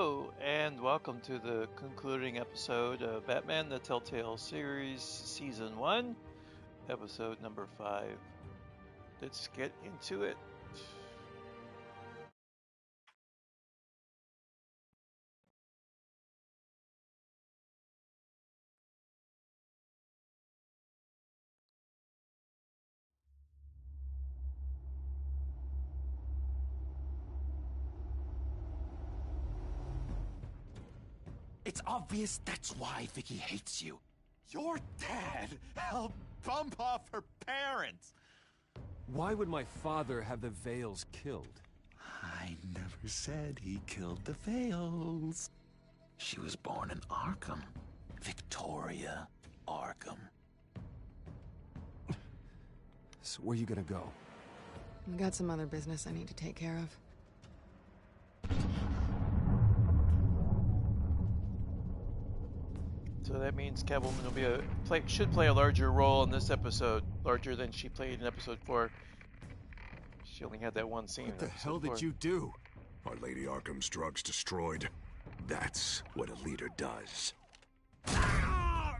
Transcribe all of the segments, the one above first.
Hello, and welcome to the concluding episode of Batman the Telltale series, Season 1, Episode number 5. Let's get into it. It's obvious that's why Vicky hates you. Your dad helped bump off her parents. Why would my father have the Vales killed? I never said he killed the Vales. She was born in Arkham. Victoria Arkham. So where you gonna go? I got some other business I need to take care of. So that means Catwoman will be should play a larger role in this episode, larger than she played in episode 4. She only had that one scene. What the hell did you do? Our Lady Arkham's drugs destroyed. That's what a leader does. Oh,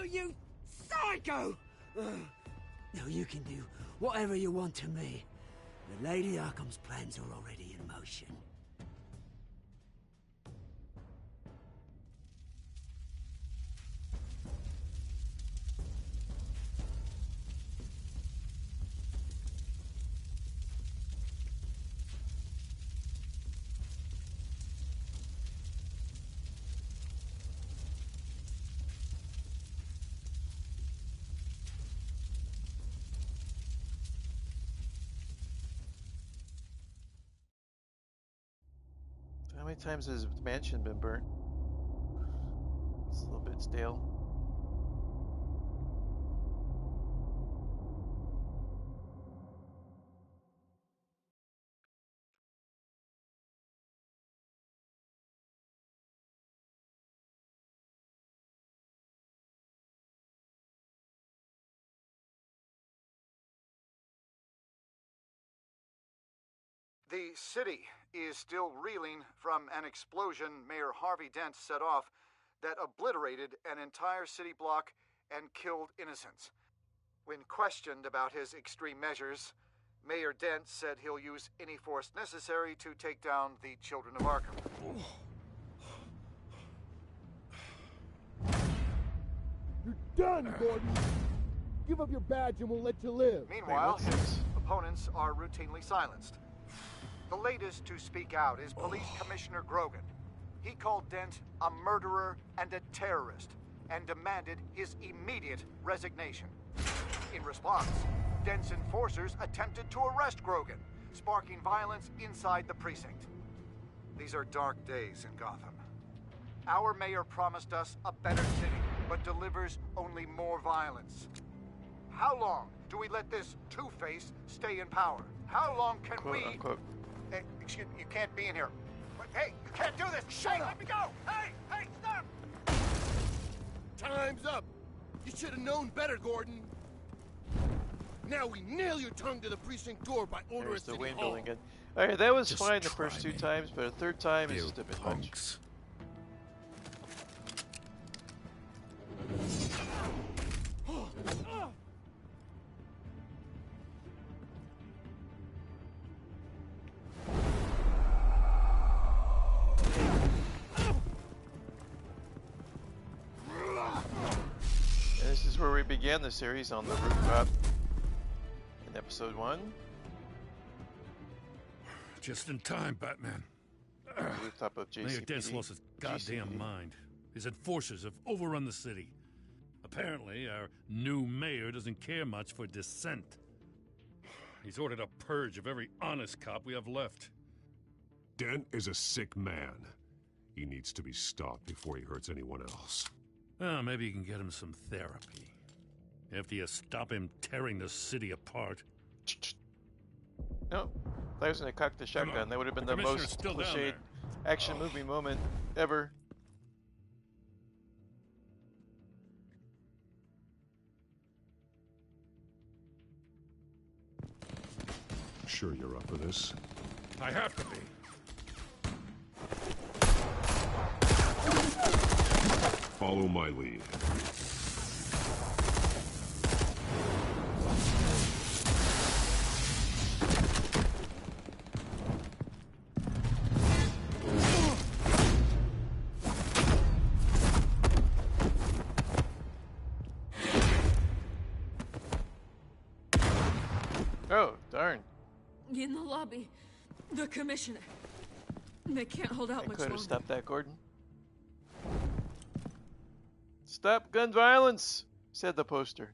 you psycho! No, you can do whatever you want to me. The Lady Arkham's plans are already in motion. How many times has the mansion been burnt? It's a little bit stale. The city is still reeling from an explosion Mayor Harvey Dent set off that obliterated an entire city block and killed innocents. When questioned about his extreme measures, Mayor Dent said he'll use any force necessary to take down the children of Arkham. You're done, Gordon! Give up your badge and we'll let you live. Meanwhile, his opponents are routinely silenced. The latest to speak out is Police Commissioner Grogan. He called Dent a murderer and a terrorist and demanded his immediate resignation. In response, Dent's enforcers attempted to arrest Grogan, sparking violence inside the precinct. These are dark days in Gotham. Our mayor promised us a better city, but delivers only more violence. How long do we let this Two-Face stay in power? How long can Quote, we... unquote. Hey, excuse me, you can't be in here. Hey, you can't do this! Shut up! Let me go! Hey, stop! Time's up! You should have known better, Gordon. Now we nail your tongue to the precinct door by order There's of the City wind Hall. blowing again. Alright, that was Just fine the try first 2 me. times, but a third time is You just a bit much. punks. And this is where we began the series, on the rooftop in episode 1. Just in time, Batman. The rooftop of Mayor Dent's JCPD. lost his goddamn mind. His enforcers have overrun the city. Apparently, our new mayor doesn't care much for dissent. He's ordered a purge of every honest cop we have left. Dent is a sick man. He needs to be stopped before he hurts anyone else. Well, maybe you can get him some therapy. After you stop him tearing the city apart. No, if I was going to cock the shotgun, that would have been the Commissioner's most still down cliched there. action movie moment ever. Sure you're up for this? I have to be. Follow my lead. Oh, darn. In the lobby, the commissioner. They can't hold out I much could have longer. stopped that, Gordon. Stop gun violence, said the poster.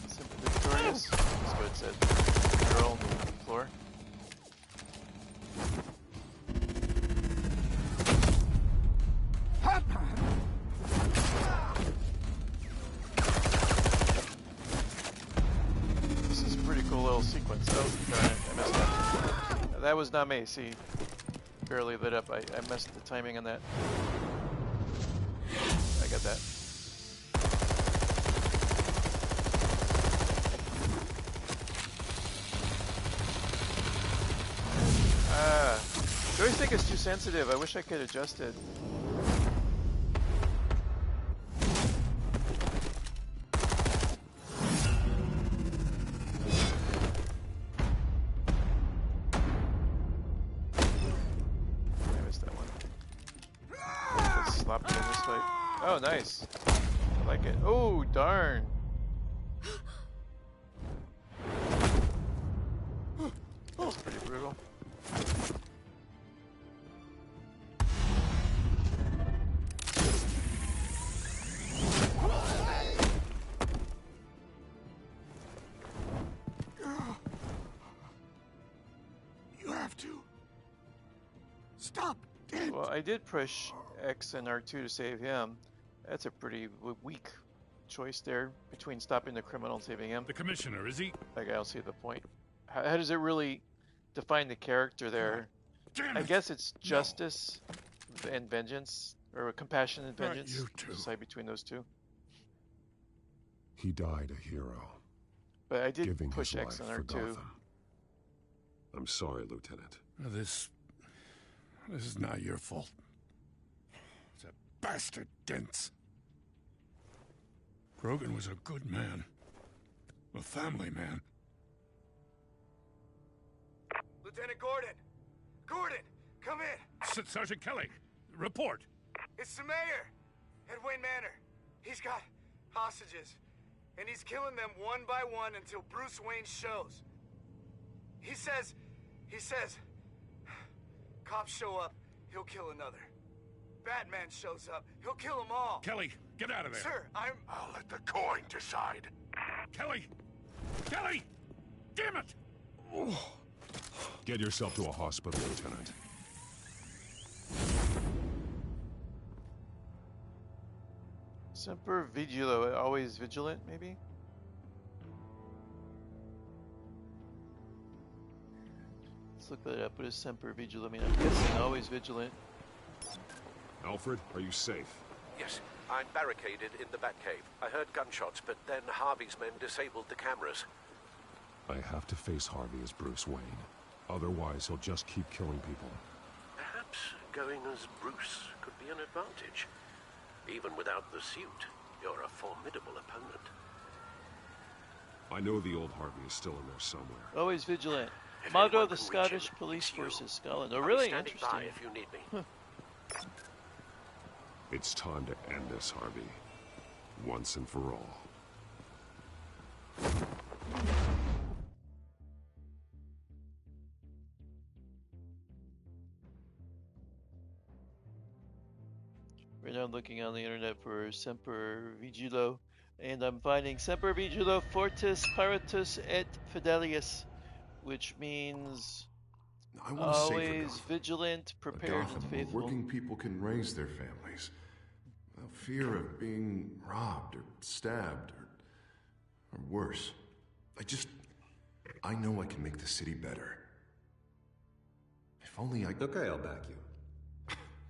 Simply victorious. That's what it said. Girl on the floor. This is a pretty cool little sequence. Oh, darn it, I messed up. That was not me, see. Barely lit up. I messed the timing on that. I got that. Joystick is too sensitive. I wish I could adjust it. I missed that one. Let's slap it in this fight. Oh, nice. I like it. Oh, darn. That's pretty brutal. You have to. Stop, Dent. Well, I did push X and R2 to save him. That's a pretty weak choice there between stopping the criminal and saving him. The commissioner, is he? Like, I don't see the point. How does it really define the character there? Damn I it. guess it's justice and vengeance, or compassion and Not vengeance. you two. Decide between those two. He died a hero, But I did giving push his X life and for R2. Gotham. I'm sorry, Lieutenant. This is not your fault. It's a bastard Dents. Grogan was a good man. A family man. Lieutenant Gordon! Gordon, come in! Sergeant Kelly, report. It's the mayor at Wayne Manor. He's got hostages, and he's killing them one by one until Bruce Wayne shows. He says, cops show up, he'll kill another. Batman shows up, he'll kill them all. Kelly, get out of there. Sir, I'll let the coin decide. Kelly! Kelly! Damn it! Get yourself to a hospital, Lieutenant. Semper Vigilo, always vigilant, maybe? Let's look that up. What is Semper Vigilo mean? I'm guessing always vigilant. Alfred, are you safe? Yes, I'm barricaded in the Batcave. I heard gunshots, but then Harvey's men disabled the cameras. I have to face Harvey as Bruce Wayne. Otherwise, he'll just keep killing people. Perhaps going as Bruce could be an advantage. Even without the suit, you're a formidable opponent. I know the old Harvey is still in there somewhere. Always vigilant. If Motto anyone of the can reach Scottish him, Police it's you. Forces, Scotland. Oh, I'll be really? standing Interesting. by if you need me. It's time to end this, Harvey. Once and for all. Right now I'm looking on the internet for Semper Vigilo, and I'm finding Semper Vigilo Fortis Paratus et Fidelius, which means I want to save always Gotham. vigilant, A prepared, Gotham and where faithful. working people can raise their families without fear of being robbed or stabbed or worse. I know I can make the city better. If only I... Okay, I'll back you.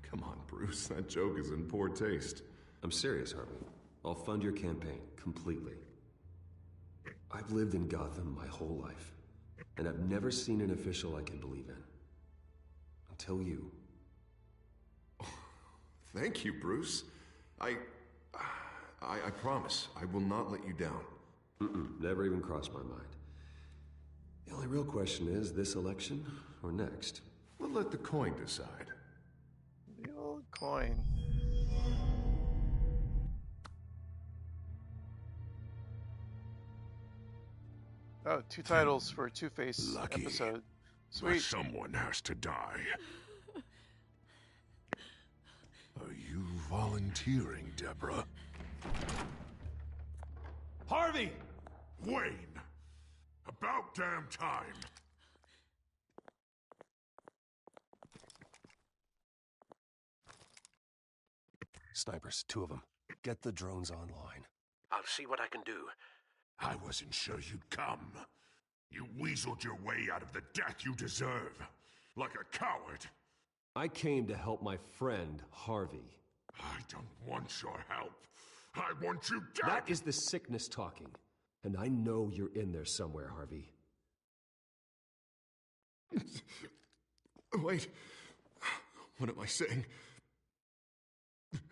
Come on, Bruce, that joke is in poor taste. I'm serious, Harvey. I'll fund your campaign, completely. I've lived in Gotham my whole life, and I've never seen an official I can believe in. Until you. Thank you, Bruce. I promise I will not let you down. Never even crossed my mind. The only real question is this election or next? We'll let the coin decide. The old coin. Oh, 2 titles for a Two-Face Lucky. episode. But Sweet. someone has to die. Are you volunteering, Deborah? Harvey! Wayne! About damn time! Snipers, 2 of them. Get the drones online. I'll see what I can do. I wasn't sure you'd come. You weaseled your way out of the death you deserve. Like a coward. I came to help my friend, Harvey. I don't want your help. I want you dead! That is the sickness talking. And I know you're in there somewhere, Harvey. Wait. What am I saying?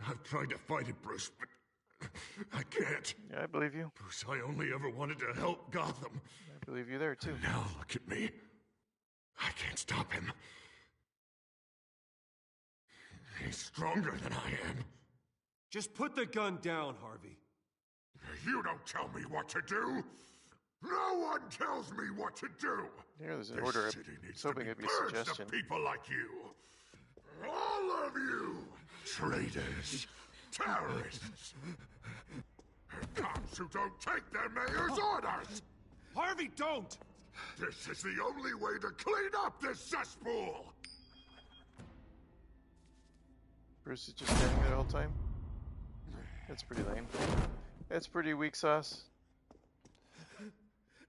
I've tried to fight it, Bruce, but I can't. Yeah, I believe you. Bruce, I only ever wanted to help Gotham. I believe you there, too. And now look at me. I can't stop him. He's stronger than I am. Just put the gun down, Harvey. You don't tell me what to do! No one tells me what to do! Here, there's an This order. city needs I was to hoping be it'd be a purged suggestion. of people like you! All of you! Traitors! Terrorists! Cops who don't take their mayor's orders! Harvey, don't! This is the only way to clean up this cesspool! Bruce is just standing there the whole time. That's pretty lame. That's pretty weak sauce.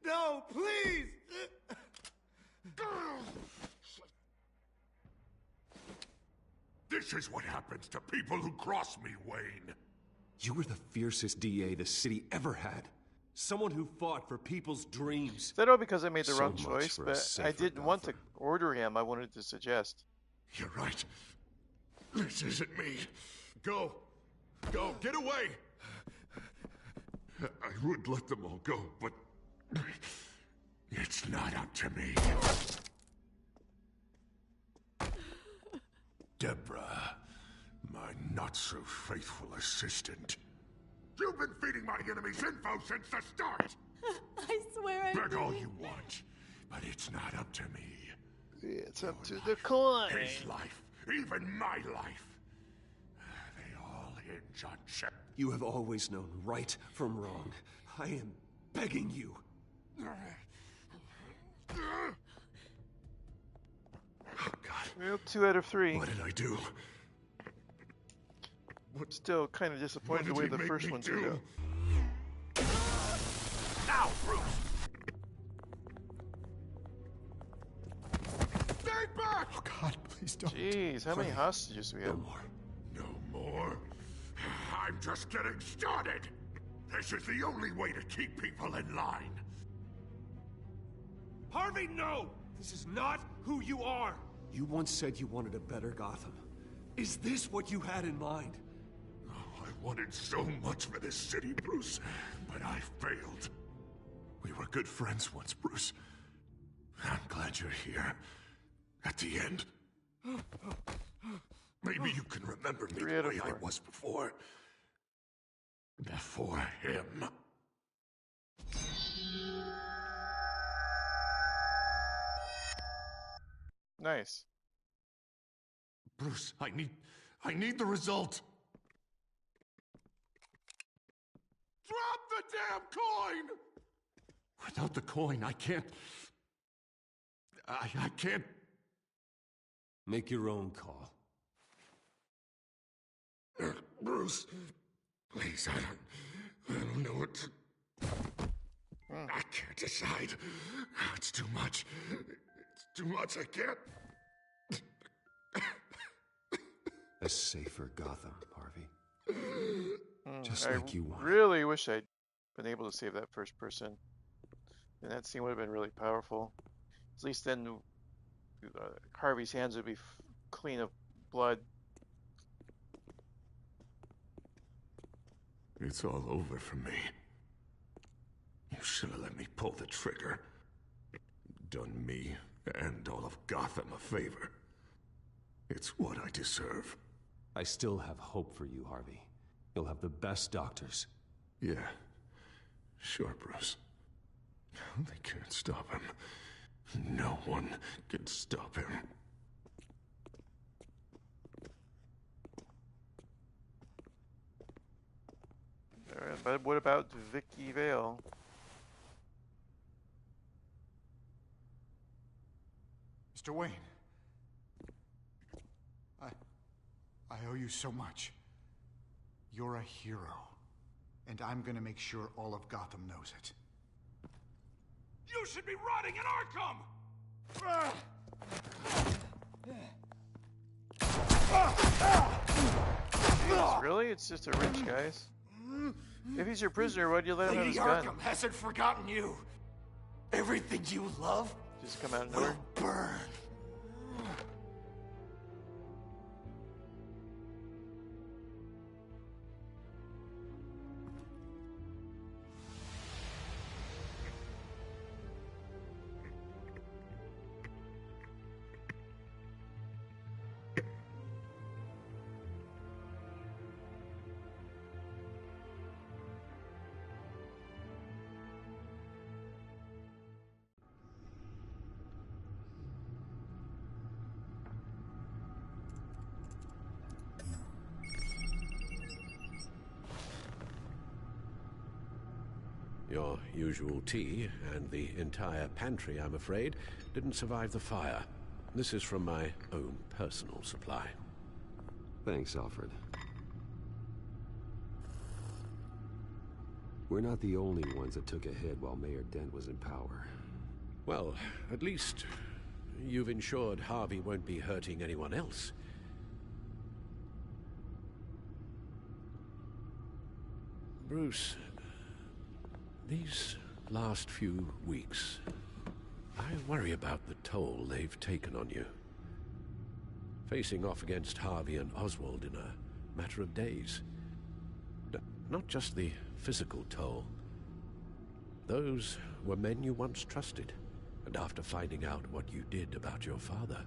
No, please! This is what happens to people who cross me, Wayne. You were the fiercest DA the city ever had. Someone who fought for people's dreams. Is that all because I made the So wrong much choice? for a But I safer didn't want to Gotham. order him. I wanted to suggest. You're right. This isn't me. Go. Go. Get away. I would let them all go, but It's not up to me. Deborah, my not-so-faithful assistant. You've been feeding my enemies info since the start! I swear I Beg all didn't. you want, but it's not up to me. It's up to the coin. His life, even my life. They all hinge on Shep. You have always known right from wrong. I am begging you. oh God. Well, 2 out of 3. What did I do? Still kind of disappointed the What way did the he make first me one do? turned out. Now, Bruce! Stay back! Oh God, please don't. Jeez, how many hostages do we have? No more. I'm just getting started. This is the only way to keep people in line. Harvey, no! This is not who you are! You once said you wanted a better Gotham. Is this what you had in mind? Oh, I wanted so much for this city, Bruce, but I failed. We were good friends once, Bruce. I'm glad you're here. At the end. Maybe you can remember me 3 the out of way I 4. was before. Before him. Nice. Bruce, I need the result. Drop the damn coin! Without the coin, I can't... I can't... Make your own call. Bruce, please, I don't know what to... I can't decide. It's too much. It's too much, I can't... A safer Gotham, Harvey. Just I like you wanted. really wish I'd been able to save that first person. And that scene would have been really powerful. At least then Harvey's hands would be clean of blood. It's all over for me. You should have let me pull the trigger. Done me and all of Gotham a favor. It's what I deserve. I still have hope for you, Harvey. You'll have the best doctors. Yeah, sure, Bruce. They can't stop him. No one can stop him. Alright, but what about Vicky Vale? Mr. Wayne. I owe you so much. You're a hero. And I'm gonna make sure all of Gotham knows it. You should be rotting in Arkham! Jeez, really? It's just a wrench, guys. If he's your prisoner, why'd you let him have his gun? Lady Arkham hasn't forgotten you. Everything you love Just come out of nowhere. will burn. Your usual tea and the entire pantry, I'm afraid, didn't survive the fire. This is from my own personal supply. Thanks, Alfred. We're not the only ones that took a hit while Mayor Dent was in power. Well, at least you've ensured Harvey won't be hurting anyone else. Bruce, these last few weeks, I worry about the toll they've taken on you. Facing off against Harvey and Oswald in a matter of days. Not just the physical toll. Those were men you once trusted, and after finding out what you did about your father,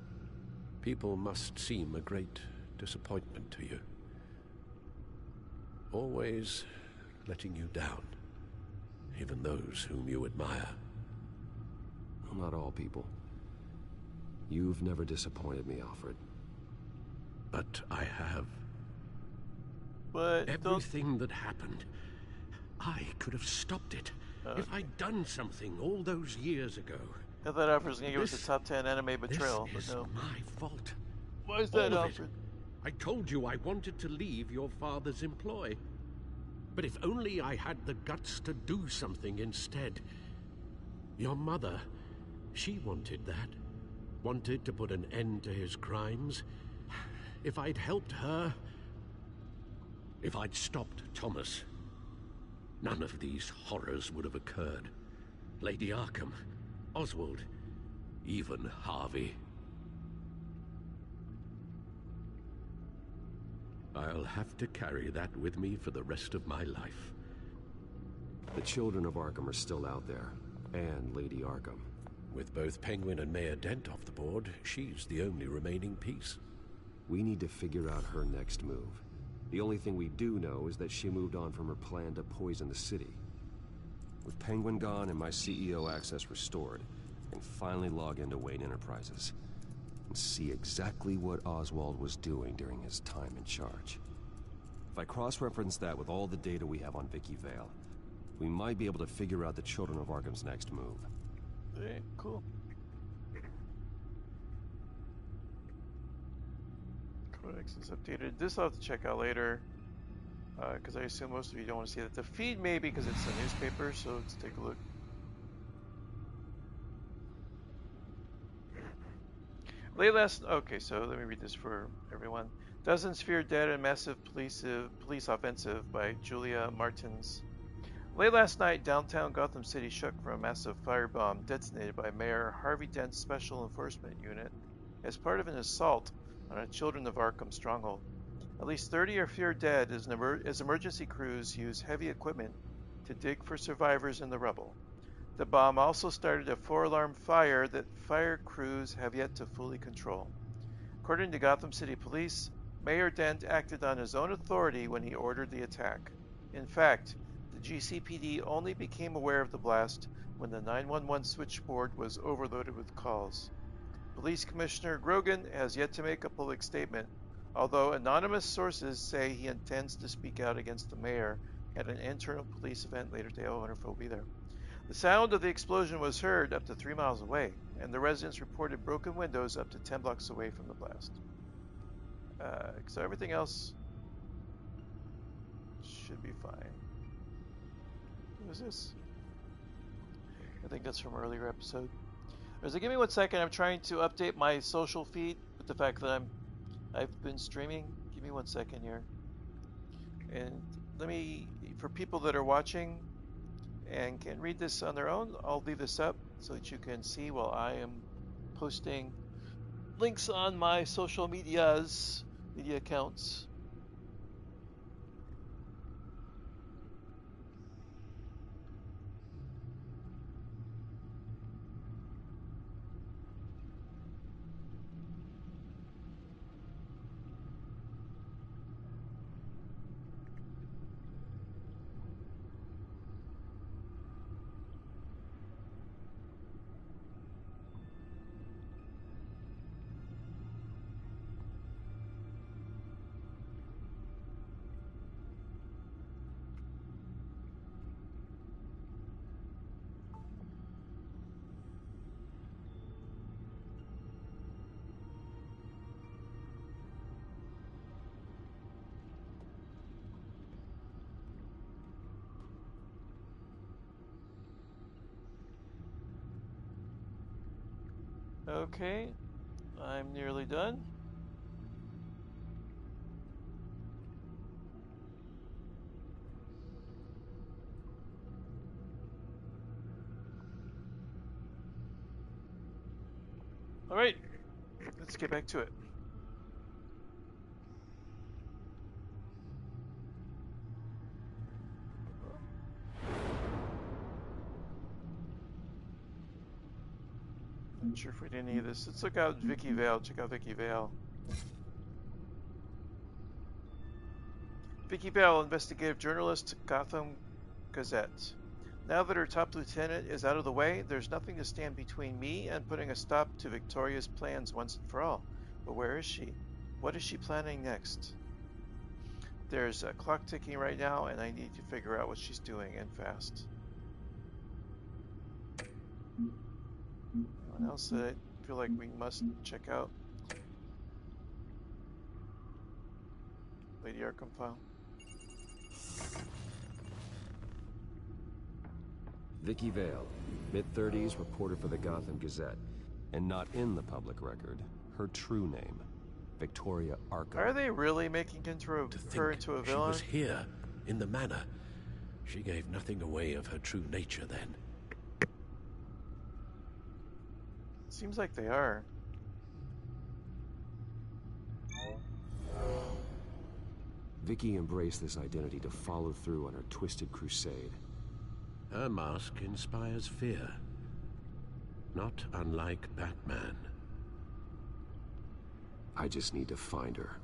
people must seem a great disappointment to you. Always letting you down. Even those whom you admire. Well, not all people. You've never disappointed me, Alfred. But I have. But everything that happened, I could have stopped it if I'd done something all those years ago. I thought Alfred was going to give us a top 10 anime betrayal, but no. My fault. Why is that, Alfred? I told you I wanted to leave your father's employ. But if only I had the guts to do something instead. Your mother, she wanted that. Wanted to put an end to his crimes. If I'd helped her, if I'd stopped Thomas, none of these horrors would have occurred. Lady Arkham, Oswald, even Harvey. I'll have to carry that with me for the rest of my life. The children of Arkham are still out there, and Lady Arkham. With both Penguin and Mayor Dent off the board, she's the only remaining piece. We need to figure out her next move. The only thing we do know is that she moved on from her plan to poison the city. With Penguin gone and my CEO access restored, I can finally log into Wayne Enterprises and see exactly what Oswald was doing during his time in charge. If I cross-reference that with all the data we have on Vicky Vale, we might be able to figure out the Children of Arkham's next move. Okay, cool. Codex is updated. This I'll have to check out later, because I assume most of you don't want to see that. The feed maybe because it's a newspaper, so let's take a look. Late last... Okay, so let me read this for everyone. Dozens fear dead in massive police offensive by Julia Martins. Late last night, downtown Gotham City shook from a massive firebomb detonated by Mayor Harvey Dent's Special Enforcement Unit as part of an assault on a Children of Arkham stronghold. At least 30 or fewer dead as emergency crews use heavy equipment to dig for survivors in the rubble. The bomb also started a 4-alarm fire that fire crews have yet to fully control. According to Gotham City Police, Mayor Dent acted on his own authority when he ordered the attack. In fact, the GCPD only became aware of the blast when the 911 switchboard was overloaded with calls. Police Commissioner Grogan has yet to make a public statement, although anonymous sources say he intends to speak out against the mayor at an internal police event later today. Oh, I wonder if he'll be there. The sound of the explosion was heard up to 3 miles away, and the residents reported broken windows up to 10 blocks away from the blast. So everything else should be fine. What is this? I think that's from an earlier episode. Give me 1 second. I'm trying to update my social feed with the fact that I've been streaming. Give me 1 second here. And for people that are watching and can read this on their own, I'll leave this up so that you can see while I am posting links on my social media accounts. Okay, I'm nearly done. All right, let's get back to it. Not sure if we did any of this. Let's look out Vicky Vale. Check out Vicky Vale. Vicky Vale, investigative journalist, Gotham Gazette. Now that her top lieutenant is out of the way, there's nothing to stand between me and putting a stop to Victoria's plans once and for all. But where is she? What is she planning next? There's a clock ticking right now, and I need to figure out what she's doing, and fast. Anyone else that I feel like we must check out? Lady Arkham file. Vicky Vale, mid-30s, reporter for the Gotham Gazette. And not in the public record, her true name, Victoria Arkham. Are they really making her into a villain? She was here, in the manor. She gave nothing away of her true nature then. Seems like they are. Vicky embraced this identity to follow through on her twisted crusade. Her mask inspires fear. Not unlike Batman. I just need to find her.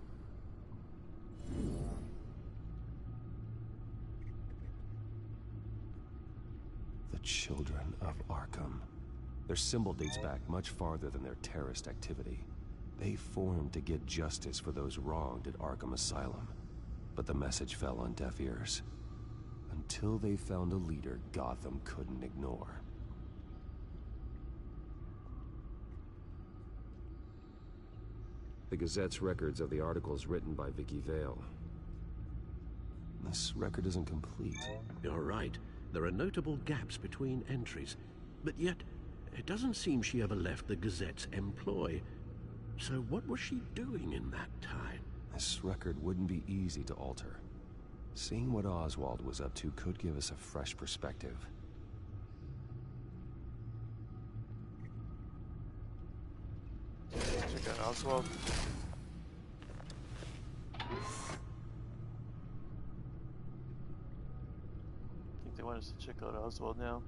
The Children of Arkham. Their symbol dates back much farther than their terrorist activity. They formed to get justice for those wronged at Arkham Asylum. But the message fell on deaf ears. Until they found a leader Gotham couldn't ignore. The Gazette's records of the articles written by Vicky Vale. This record isn't complete. You're right. There are notable gaps between entries. But yet, it doesn't seem she ever left the Gazette's employ. So what was she doing in that time? This record wouldn't be easy to alter. Seeing what Oswald was up to could give us a fresh perspective. Check out Oswald. want us to check out Oswald now.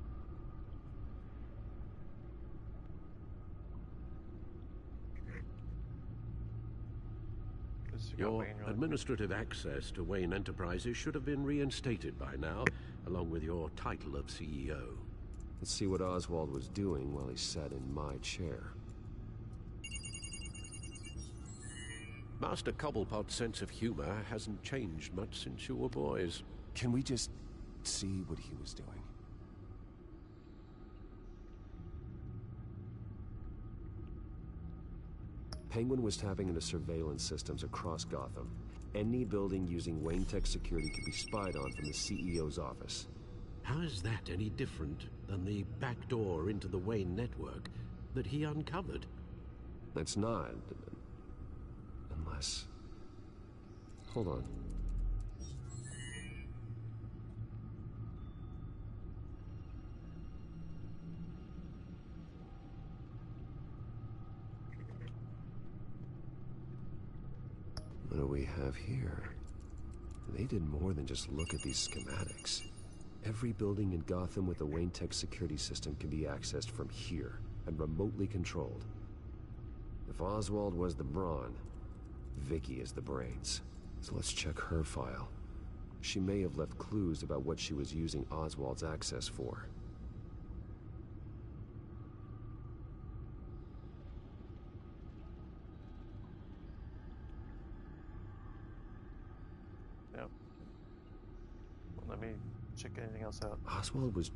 Your administrative access to Wayne Enterprises should have been reinstated by now, along with your title of CEO. Let's see what Oswald was doing while he sat in my chair. Master Cobblepot's sense of humor hasn't changed much since you were boys. Can we just see what he was doing? Penguin was tapping into surveillance systems across Gotham. Any building using Wayne Tech security could be spied on from the CEO's office. How is that any different than the back door into the Wayne network that he uncovered? It's not. Unless... Hold on. What do we have here? They did more than just look at these schematics. Every building in Gotham with a Wayne Tech security system can be accessed from here and remotely controlled. If Oswald was the brawn, Vicky is the brains. So let's check her file. She may have left clues about what she was using Oswald's access for. Yep. Well, let me check anything else out. Oswald was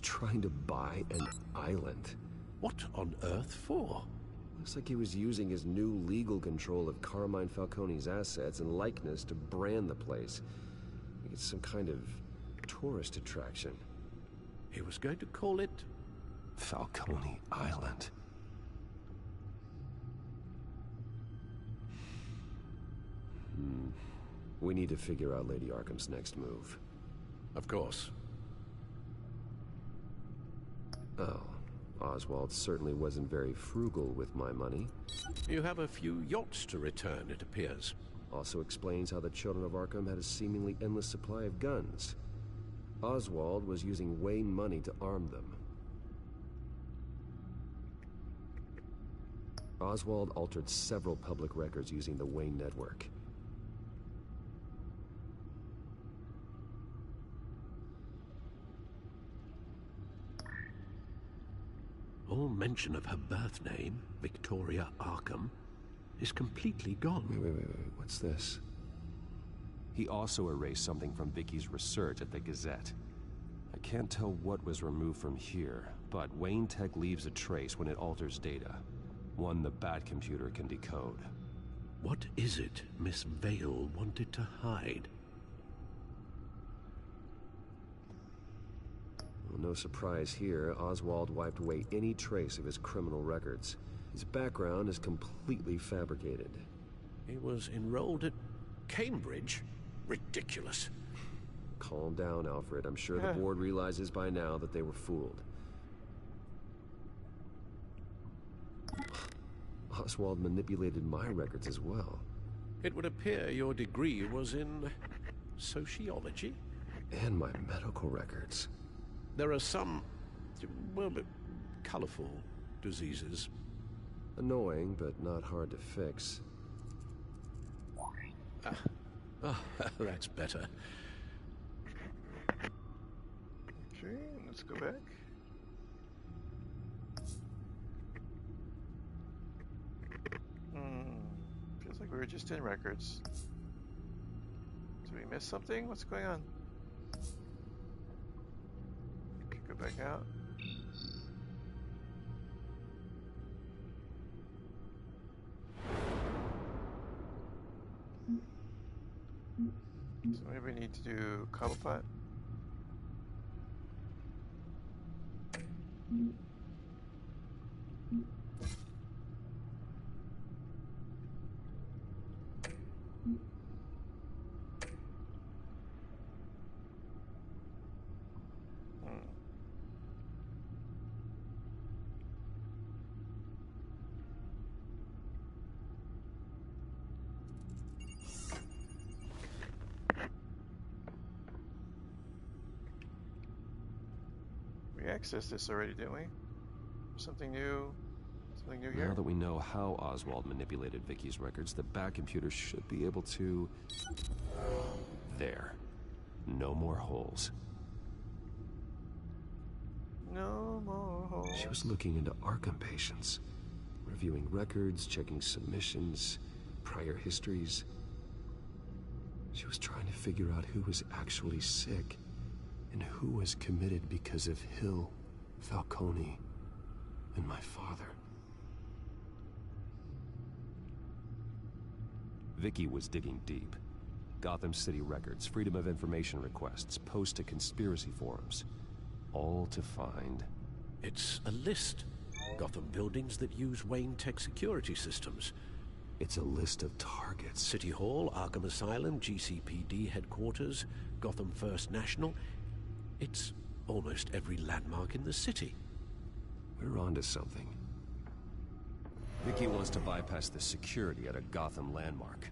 trying to buy an island. What on earth for? Looks like he was using his new legal control of Carmine Falcone's assets and likeness to brand the place. Like it's some kind of tourist attraction. He was going to call it... Falcone Island. We need to figure out Lady Arkham's next move. Of course. Oh, Oswald certainly wasn't very frugal with my money. You have a few yachts to return, it appears. Also explains how the children of Arkham had a seemingly endless supply of guns. Oswald was using Wayne money to arm them. Oswald altered several public records using the Wayne network. All mention of her birth name, Victoria Arkham, is completely gone. Wait. What's this? He also erased something from Vicky's research at the Gazette. I can't tell what was removed from here, but Wayne Tech leaves a trace when it alters data. One the Batcomputer can decode. What is it Miss Vale wanted to hide? Well, no surprise here, Oswald wiped away any trace of his criminal records. His background is completely fabricated. He was enrolled at Cambridge? Ridiculous. Calm down, Alfred. I'm sure the board realizes by now that they were fooled. Oswald manipulated my records as well. It would appear your degree was in sociology? And my medical records. There are some, well, colorful diseases. Annoying, but not hard to fix. That's better. Okay, let's go back. Feels like we were just in records. Did we miss something? What's going on? Okay, go back out. So maybe we need to do Cobblepot. We accessed this already, didn't we? Something new. Something new here. Now that we know how Oswald manipulated Vicky's records, the back computer should be able to... There. No more holes. No more holes. She was looking into Arkham patients, reviewing records, checking submissions, prior histories. She was trying to figure out who was actually sick and who was committed because of Hill, Falcone, and my father. Vicky was digging deep. Gotham City records, Freedom of Information requests, posts to conspiracy forums. All to find... It's a list. Gotham buildings that use Wayne Tech security systems. It's a list of targets. City Hall, Arkham Asylum, GCPD headquarters, Gotham First National. It's almost every landmark in the city. We're onto something. Vicky wants to bypass the security at a Gotham landmark.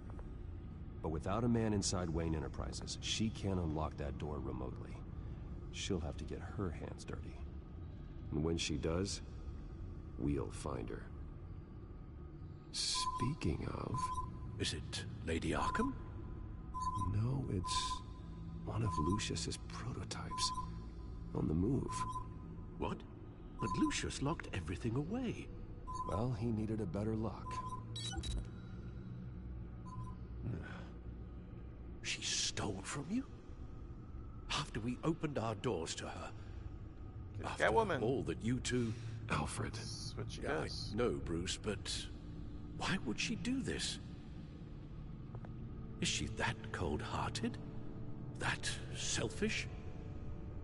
But without a man inside Wayne Enterprises, she can't unlock that door remotely. She'll have to get her hands dirty. And when she does, we'll find her. Speaking of... Is it Lady Arkham? No, it's one of Lucius's prototypes. On the move. What? But Lucius locked everything away. Well, he needed a better lock. She stole from you? After we opened our doors to her? After Catwoman. all that you two... Alfred. That's what she I does. know, Bruce, but why would she do this? Is she that cold-hearted? That selfish?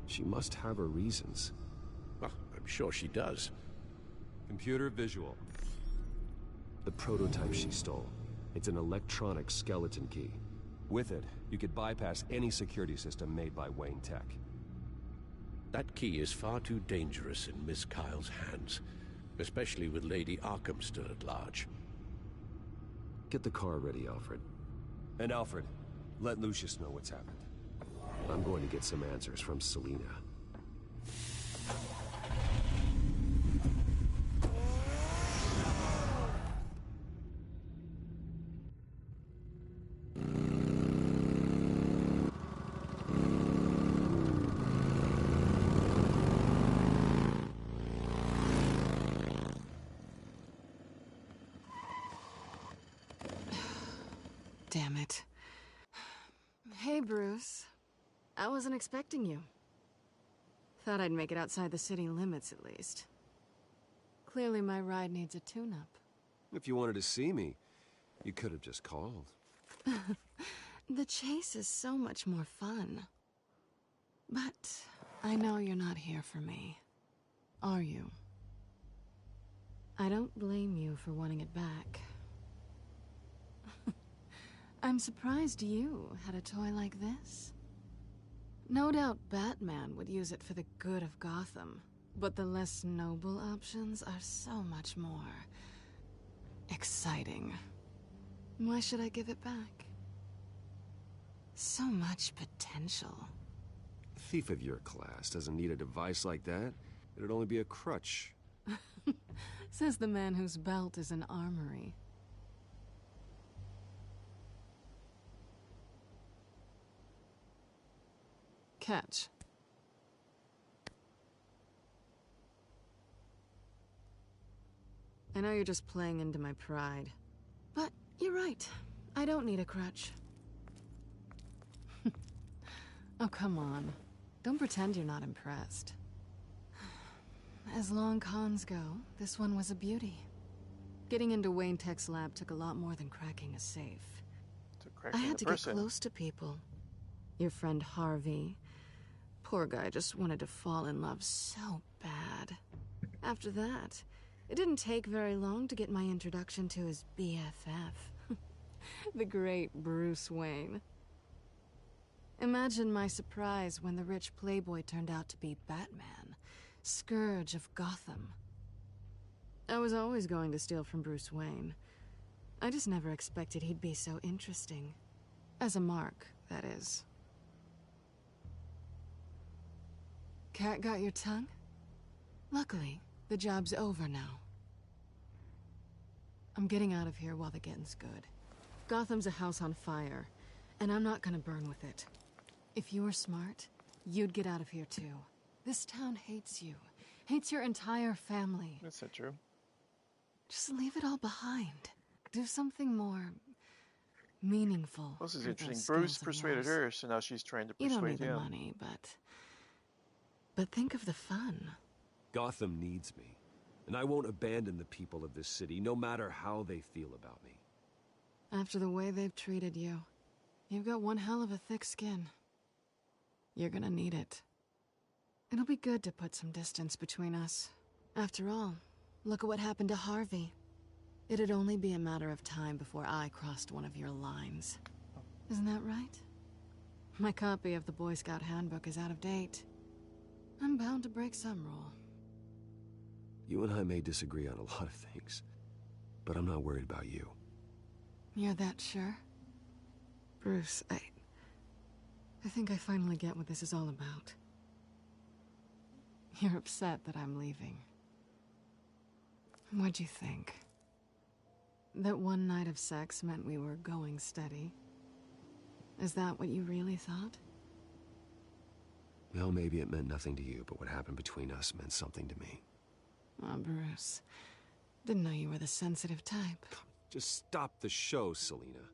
She must have her reasons. Well, I'm sure she does. Computer visual. The prototype she stole. It's an electronic skeleton key. With it, you could bypass any security system made by Wayne Tech. That key is far too dangerous in Miss Kyle's hands, especially with Lady Arkham still at large. Get the car ready, Alfred. And Alfred, let Lucius know what's happened. I'm going to get some answers from Selina. Damn it. Hey, Bruce. I wasn't expecting you. Thought I'd make it outside the city limits, at least. Clearly my ride needs a tune-up. If you wanted to see me, you could have just called. The chase is so much more fun. But I know you're not here for me. Are you? I don't blame you for wanting it back. I'm surprised you had a toy like this. No doubt Batman would use it for the good of Gotham, but the less noble options are so much more exciting. Why should I give it back? So much potential. A thief of your class doesn't need a device like that. It'd only be a crutch. Says the man whose belt is an armory. Catch. I know you're just playing into my pride, but you're right. I don't need a crutch. Oh, come on. Don't pretend you're not impressed. As long cons go, this one was a beauty. Getting into Wayne Tech's lab took a lot more than cracking a safe. I had to get close to people. Your friend Harvey. Poor guy just wanted to fall in love so bad. After that, it didn't take very long to get my introduction to his BFF. The great Bruce Wayne. Imagine my surprise when the rich playboy turned out to be Batman, Scourge of Gotham. I was always going to steal from Bruce Wayne. I just never expected he'd be so interesting. As a mark, that is. Cat got your tongue? Luckily, the job's over now. I'm getting out of here while the getting's good. Gotham's a house on fire, and I'm not gonna burn with it. If you were smart, you'd get out of here too. This town hates you. Hates your entire family. That's not true. Just leave it all behind. Do something more meaningful. This is with interesting. those Bruce skills of persuaded yours. her, so now she's trying to You don't persuade need the him. money, but think of the fun. Gotham needs me, and I won't abandon the people of this city, no matter how they feel about me. After the way they've treated you, you've got one hell of a thick skin. You're gonna need it. It'll be good to put some distance between us. After all, look at what happened to Harvey. It'd only be a matter of time before I crossed one of your lines. Isn't that right? My copy of the Boy Scout Handbook is out of date. I'm bound to break some rule. You and I may disagree on a lot of things, but I'm not worried about you. You're that sure? Bruce, I think I finally get what this is all about. You're upset that I'm leaving. What'd you think? That one night of sex meant we were going steady? Is that what you really thought? Well, maybe it meant nothing to you, but what happened between us meant something to me. Oh, Bruce. Didn't know you were the sensitive type. Just stop the show, Selina.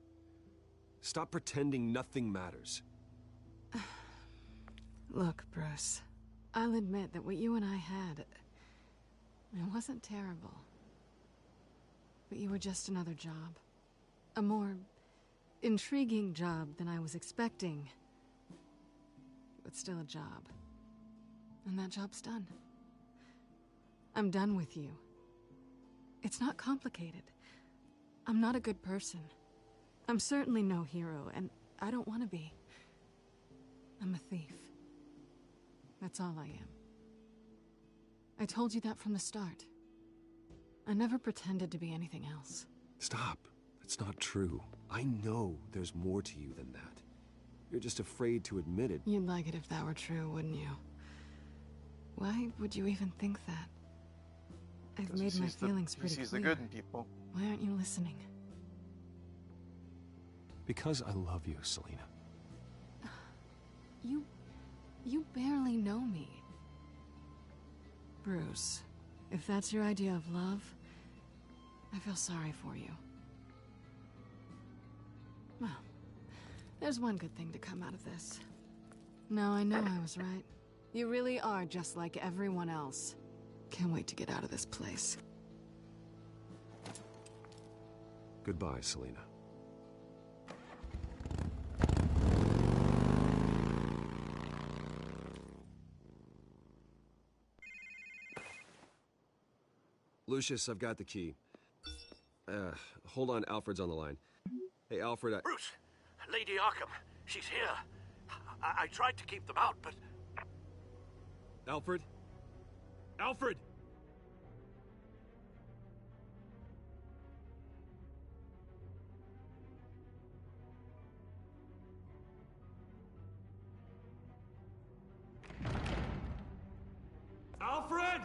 Stop pretending nothing matters. Look, Bruce. I'll admit that what you and I had, it wasn't terrible. But you were just another job. A more intriguing job than I was expecting. But still a job. And that job's done. I'm done with you. It's not complicated. I'm not a good person. I'm certainly no hero, and I don't want to be. I'm a thief. That's all I am. I told you that from the start. I never pretended to be anything else. Stop. That's not true. I know there's more to you than that. You're just afraid to admit it. You'd like it if that were true, wouldn't you? Why would you even think that? I've made my feelings pretty clear. He sees the good in people. Why aren't you listening? Because I love you, Selina. You barely know me. Bruce, if that's your idea of love, I feel sorry for you. Well, there's one good thing to come out of this. Now I know I was right. You really are just like everyone else. Can't wait to get out of this place. Goodbye, Selina. Lucius, I've got the key. Hold on, Alfred's on the line. Hey, Alfred, Bruce! Lady Arkham, she's here. I tried to keep them out, but... Alfred? Alfred! Alfred!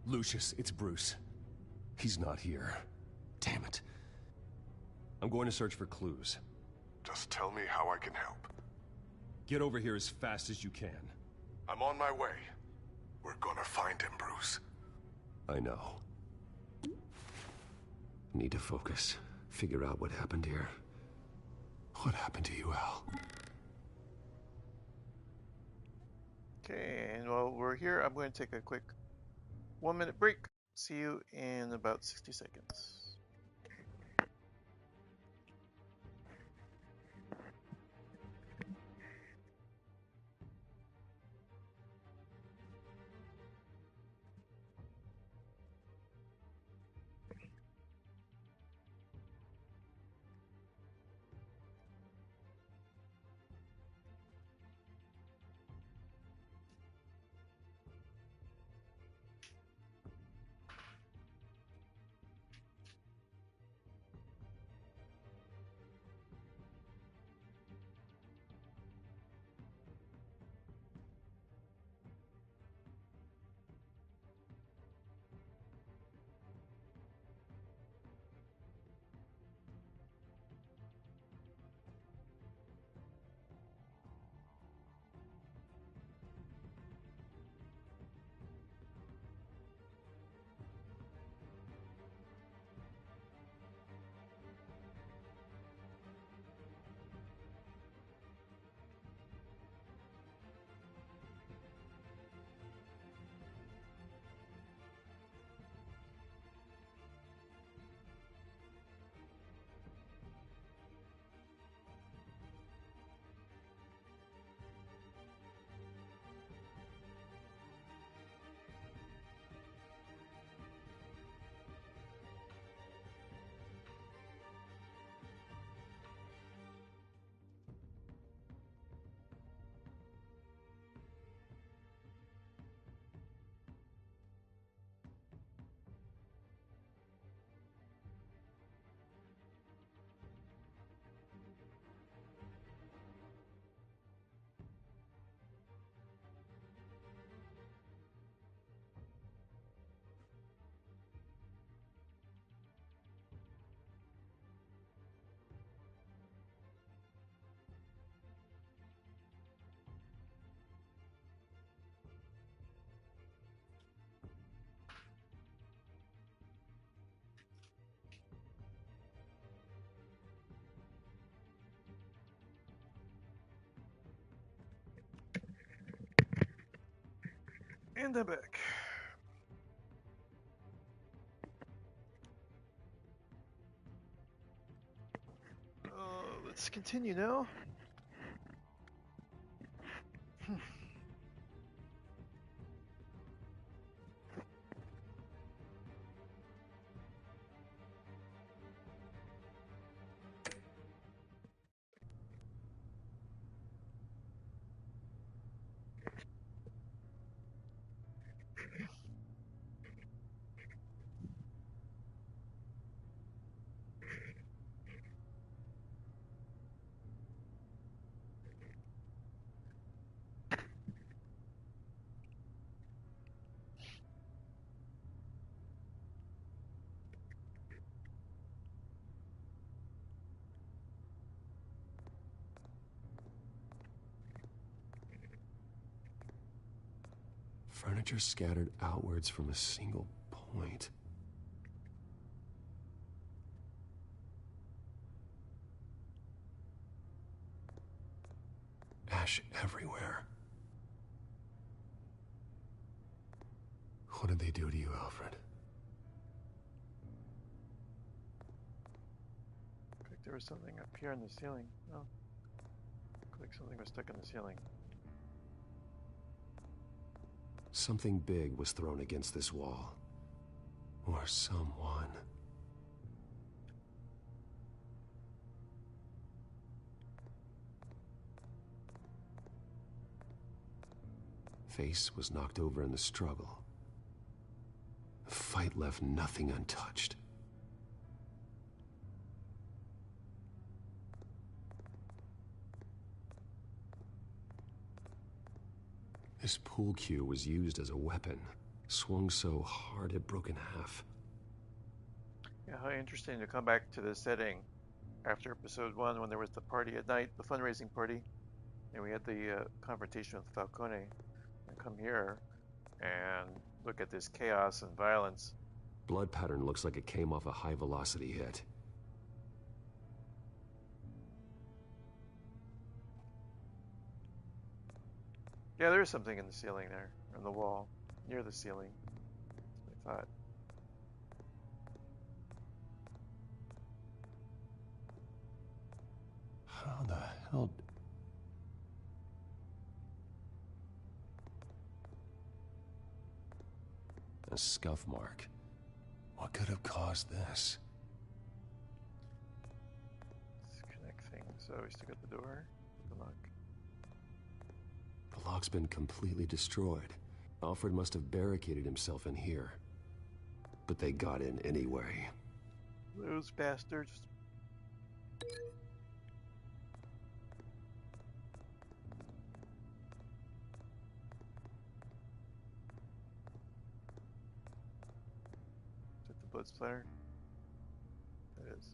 Lucius, it's Bruce. He's not here. Damn it. I'm going to search for clues. Just tell me how I can help. Get over here as fast as you can. I'm on my way. We're gonna find him, Bruce. I know. Need to focus. Figure out what happened here. What happened to you, Al? Okay, and while we're here, I'm going to take a quick 1-minute break. See you in about 60 seconds. And I'm back. Let's continue now. Furniture scattered outwards from a single point. Ash everywhere. What did they do to you, Alfred? Looked like there was something up here in the ceiling. Oh. Looked like something was stuck in the ceiling. Something big was thrown against this wall. Or someone. Face was knocked over in the struggle. The fight left nothing untouched. This pool cue was used as a weapon, swung so hard it broke in half. Yeah, how interesting to come back to this setting after episode 1 when there was the party at night, the fundraising party, and we had the confrontation with Falcone, and come here and look at this chaos and violence. Blood pattern looks like it came off a high-velocity hit. Yeah, there is something in the ceiling there, on the wall, near the ceiling. I thought. How the hell... A scuff mark. What could have caused this? Let's connect things. So we still got the door, the lock. The lock's been completely destroyed. Alfred must have barricaded himself in here. But they got in anyway. Those bastards. Is it the blood splatter? It is.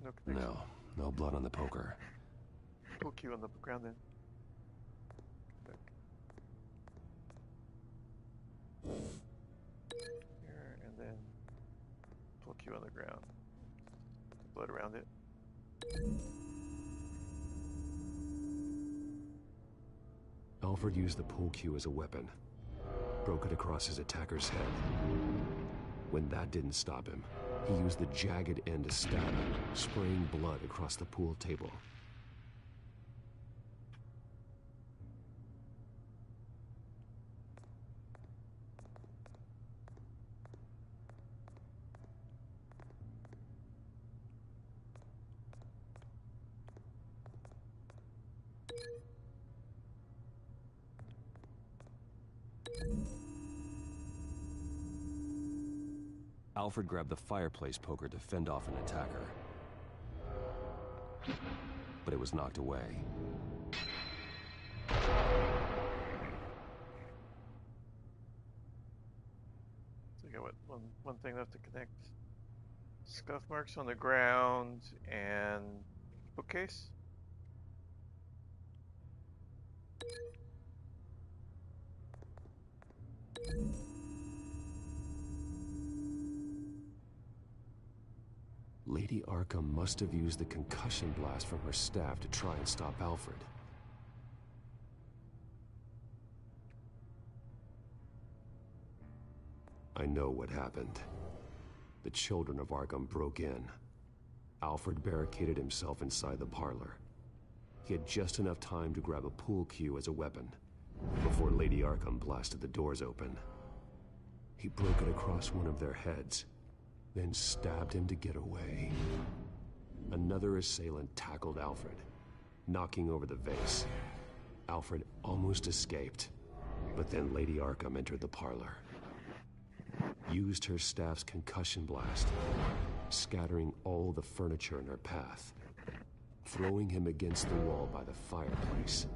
No connection. No blood on the poker. Pull Q on the ground then. Back. Here, and then pull Q on the ground. Blood around it. Alfred used the pool cue as a weapon. Broke it across his attacker's head. When that didn't stop him, he used the jagged end to stab him, spraying blood across the pool table. Alfred grabbed the fireplace poker to fend off an attacker. But it was knocked away. So you got what, one thing left to connect. Scuff marks on the ground and bookcase. Lady Arkham must have used the concussion blast from her staff to try and stop Alfred. I know what happened. The children of Arkham broke in. Alfred barricaded himself inside the parlor. He had just enough time to grab a pool cue as a weapon before Lady Arkham blasted the doors open. He broke it across one of their heads, then stabbed him to get away. Another assailant tackled Alfred, knocking over the vase. Alfred almost escaped, but then Lady Arkham entered the parlor. Used her staff's concussion blast, scattering all the furniture in her path, throwing him against the wall by the fireplace.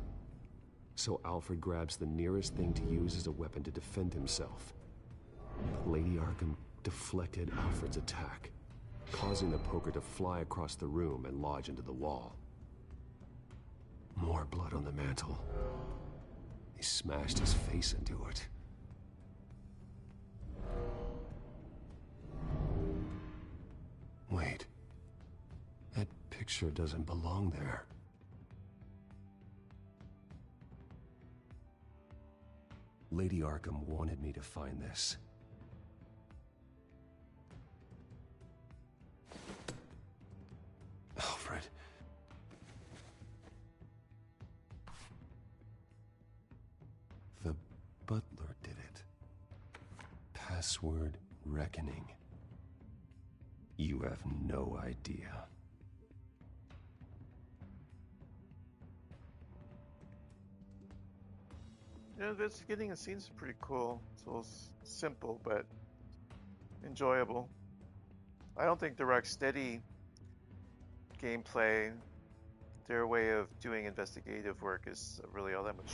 So Alfred grabs the nearest thing to use as a weapon to defend himself. But Lady Arkham deflected Alfred's attack, causing the poker to fly across the room and lodge into the wall. More blood on the mantel. He smashed his face into it. Wait. That picture doesn't belong there. Lady Arkham wanted me to find this. Alfred. The butler did it. Password reckoning. You have no idea. Yeah, investigating the scenes is pretty cool. It's a little simple, but enjoyable. I don't think the Rocksteady gameplay, their way of doing investigative work, is really all that much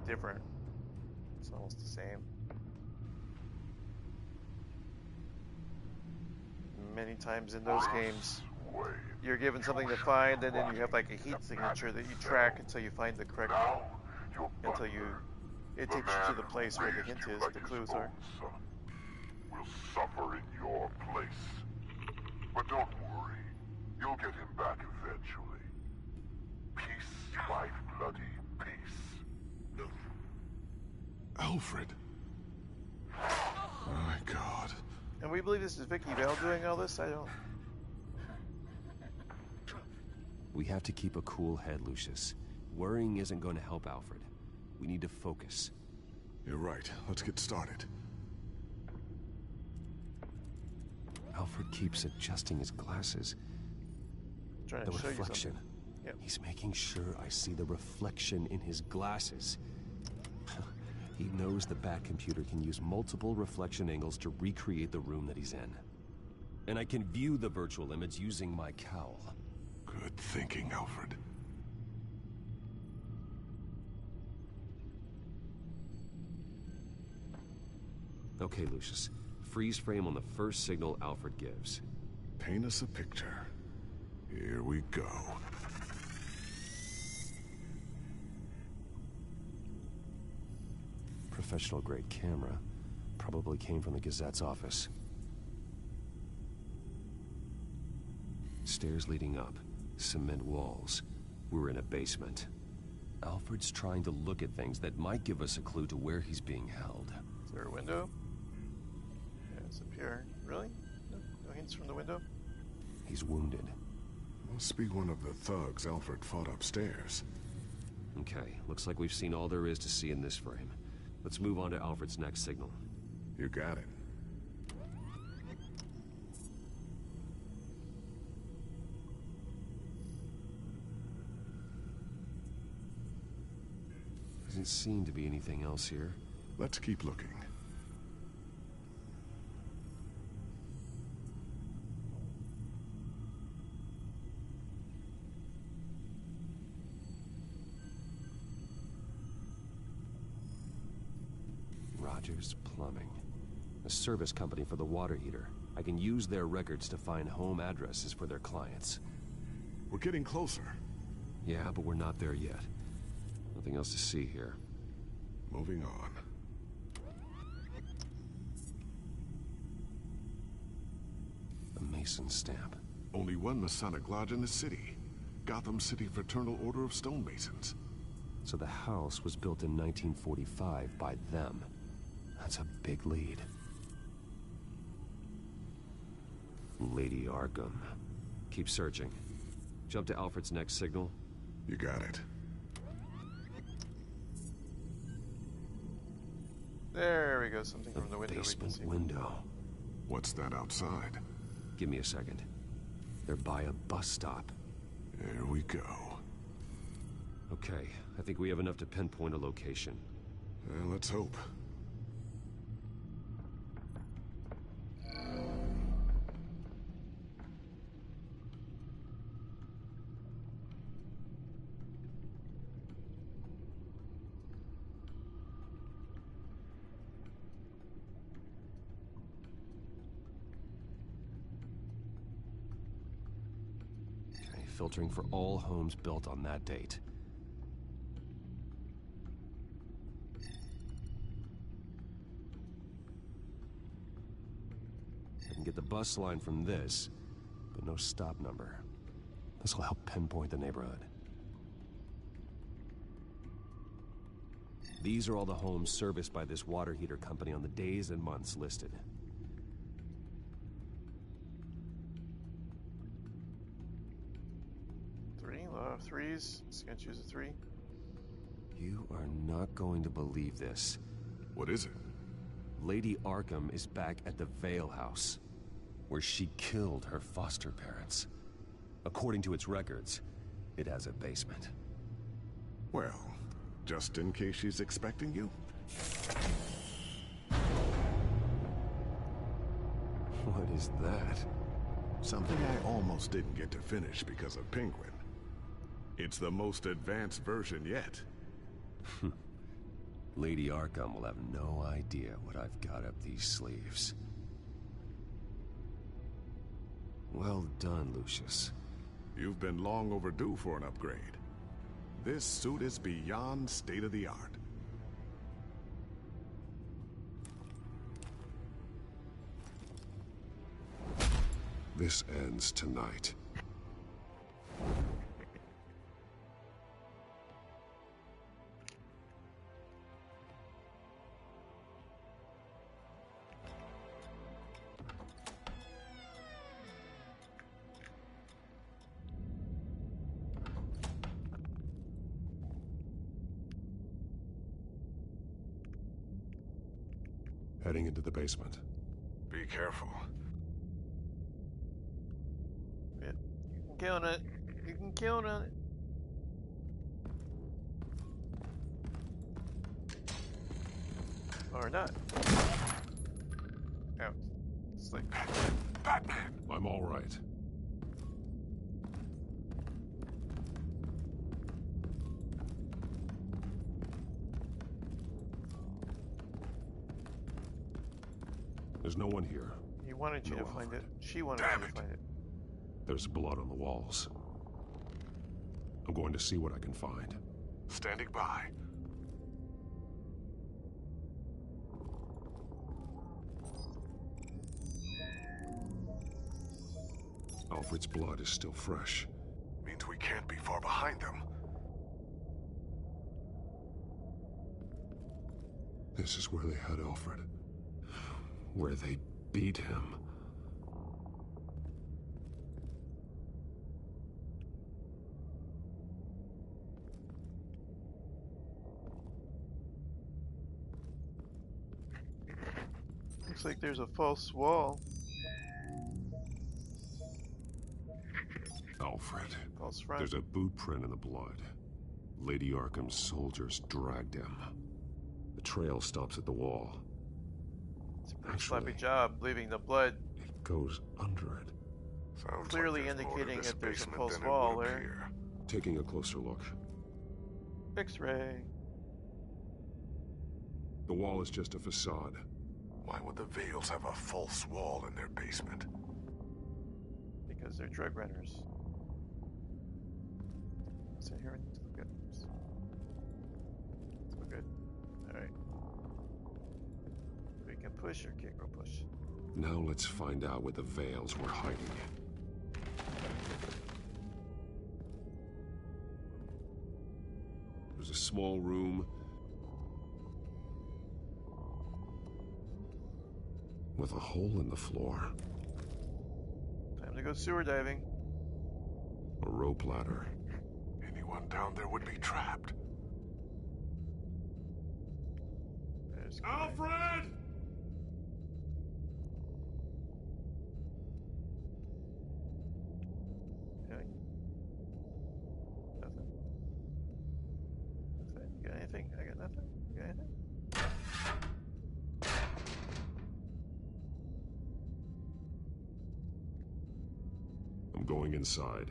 different. It's almost the same. Many times in those games, you're given something to find, and then you have like a heat signature that you track until you find the correct, it takes you to the place where the hint is, the clues are. Will suffer in your place. But don't worry, you'll get him back eventually. Peace, my bloody peace. Alfred. Oh my God. And we believe this is Vicky Vale doing all this? I don't... We have to keep a cool head, Lucius. Worrying isn't going to help Alfred. We need to focus. You're right. Let's get started. Alfred keeps adjusting his glasses. Trying The to show you reflection. something. Yep. He's making sure I see the reflection in his glasses. He knows the Batcomputer can use multiple reflection angles to recreate the room that he's in. And I can view the virtual image using my cowl. Good thinking, Alfred. Okay, Lucius. Freeze frame on the first signal Alfred gives. Paint us a picture. Here we go. Professional-grade camera. Probably came from the Gazette's office. Stairs leading up. Cement walls. We're in a basement. Alfred's trying to look at things that might give us a clue to where he's being held. Is there a window? Yeah, it's up here. Really? No hints from the window? He's wounded. Must be one of the thugs Alfred fought upstairs. Okay, looks like we've seen all there is to see in this frame. Let's move on to Alfred's next signal. You got it. Doesn't seem to be anything else here. Let's keep looking. Rogers Plumbing. A service company for the water heater. I can use their records to find home addresses for their clients. We're getting closer. Yeah, but we're not there yet. Nothing else to see here. Moving on. Mason stamp. Only one Masonic lodge in the city. Gotham City Fraternal Order of Stonemasons. So the house was built in 1945 by them. That's a big lead. Lady Arkham. Keep searching. Jump to Alfred's next signal. You got it. There we go, something from the window. Basement window. What's that outside? Give me a second. They're by a bus stop. Here we go. Okay, I think we have enough to pinpoint a location. Let's hope. Filtering for all homes built on that date. I can get the bus line from this, but no stop number. This will help pinpoint the neighborhood. These are all the homes serviced by this water heater company on the days and months listed. Threes. Just gonna choose a 3. You are not going to believe this. What is it? Lady Arkham is back at the Vale House, where she killed her foster parents. According to its records, it has a basement. Well, just in case she's expecting you? What is that? Something I almost didn't get to finish because of Penguin. It's the most advanced version yet. Lady Arkham will have no idea what I've got up these sleeves. Well done, Lucius. You've been long overdue for an upgrade. This suit is beyond state-of-the-art. This ends tonight. Heading into the basement. Be careful. Yeah. You can count on it. You can count on it. Or not. Out. It's like Batman! I'm all right. There's no one here. He wanted you to find it. She wanted you to find it. There's blood on the walls. I'm going to see what I can find. Standing by. Alfred's blood is still fresh. Means we can't be far behind them. This is where they had Alfred. Where they beat him. Looks like there's a false wall. Alfred. False front. There's a boot print in the blood. Lady Arkham's soldiers dragged him. The trail stops at the wall. It's a pretty sloppy job leaving the blood. It goes under it. Sounds Clearly like there's more to indicating this that there's a basement false than it wall would there. appear. Taking a closer look. X-ray. The wall is just a facade. Why would the Vales have a false wall in their basement? Because they're drug runners. What's in here? Good. So good. Alright. We can push or can't go push. Now let's find out where the Veils were hiding. There's a small room with a hole in the floor. Time to go sewer diving. A rope ladder. Anyone down there would be trapped. Alfred! Nothing. Nothing? You got anything? I got nothing. You got anything? I'm going inside.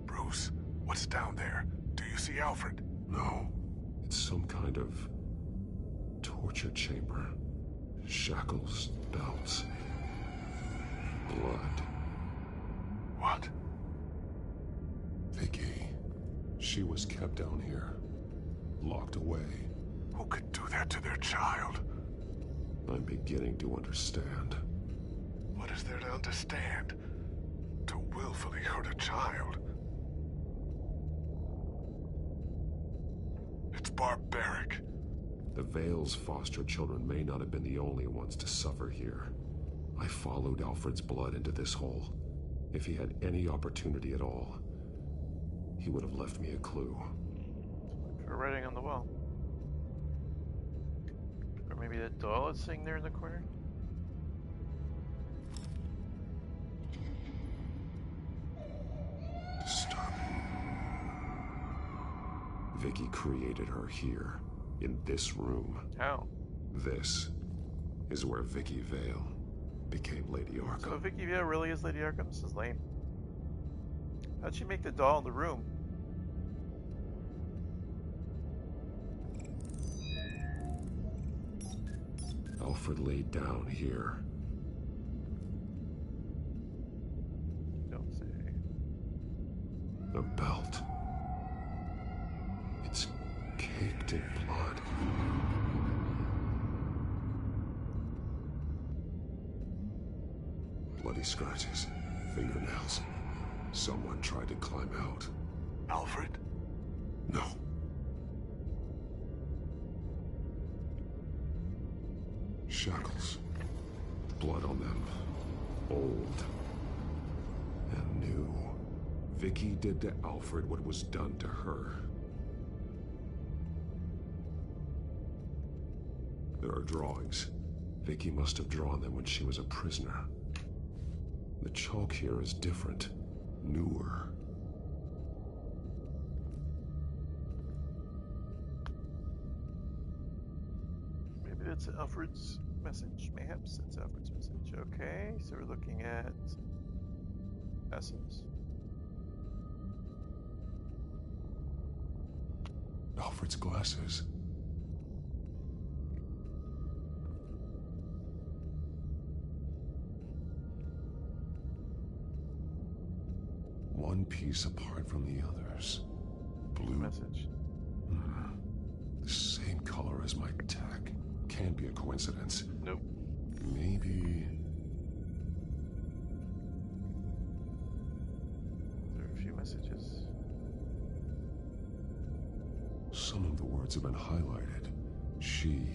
Bruce, what's down there? Do you see Alfred? No. It's some kind of torture chamber. Shackles, belts, blood. What? Vicky. She was kept down here. Locked away. Who could do that to their child? I'm beginning to understand. What is there to understand? To willfully hurt a child? It's barbaric. The Veil's foster children may not have been the only ones to suffer here. I followed Alfred's blood into this hole. If he had any opportunity at all, he would have left me a clue. For writing on the wall. Or maybe that doll is sitting there in the corner? Disturbing. Vicky created her here, in this room. How? This is where Vicky Vale became Lady Arkham. So Vicky Vale really is Lady Arkham? This is lame. How'd she make the doll in the room? Alfred laid down here. Don't say. A belt. It's caked in blood. Bloody scratches, fingernails. Someone tried to climb out. Alfred? No. Shackles. Blood on them. Old. And new. Vicky did to Alfred what was done to her. There are drawings. Vicky must have drawn them when she was a prisoner. The chalk here is different. Newer. Maybe that's Alfred's message. Mayhaps it's Alfred's message. Okay, so we're looking at essence. Alfred's glasses. One piece apart from the others. Blue. Message. The same color as my tech. Can't be a coincidence. Nope. Maybe... There are a few messages. Some of the words have been highlighted. She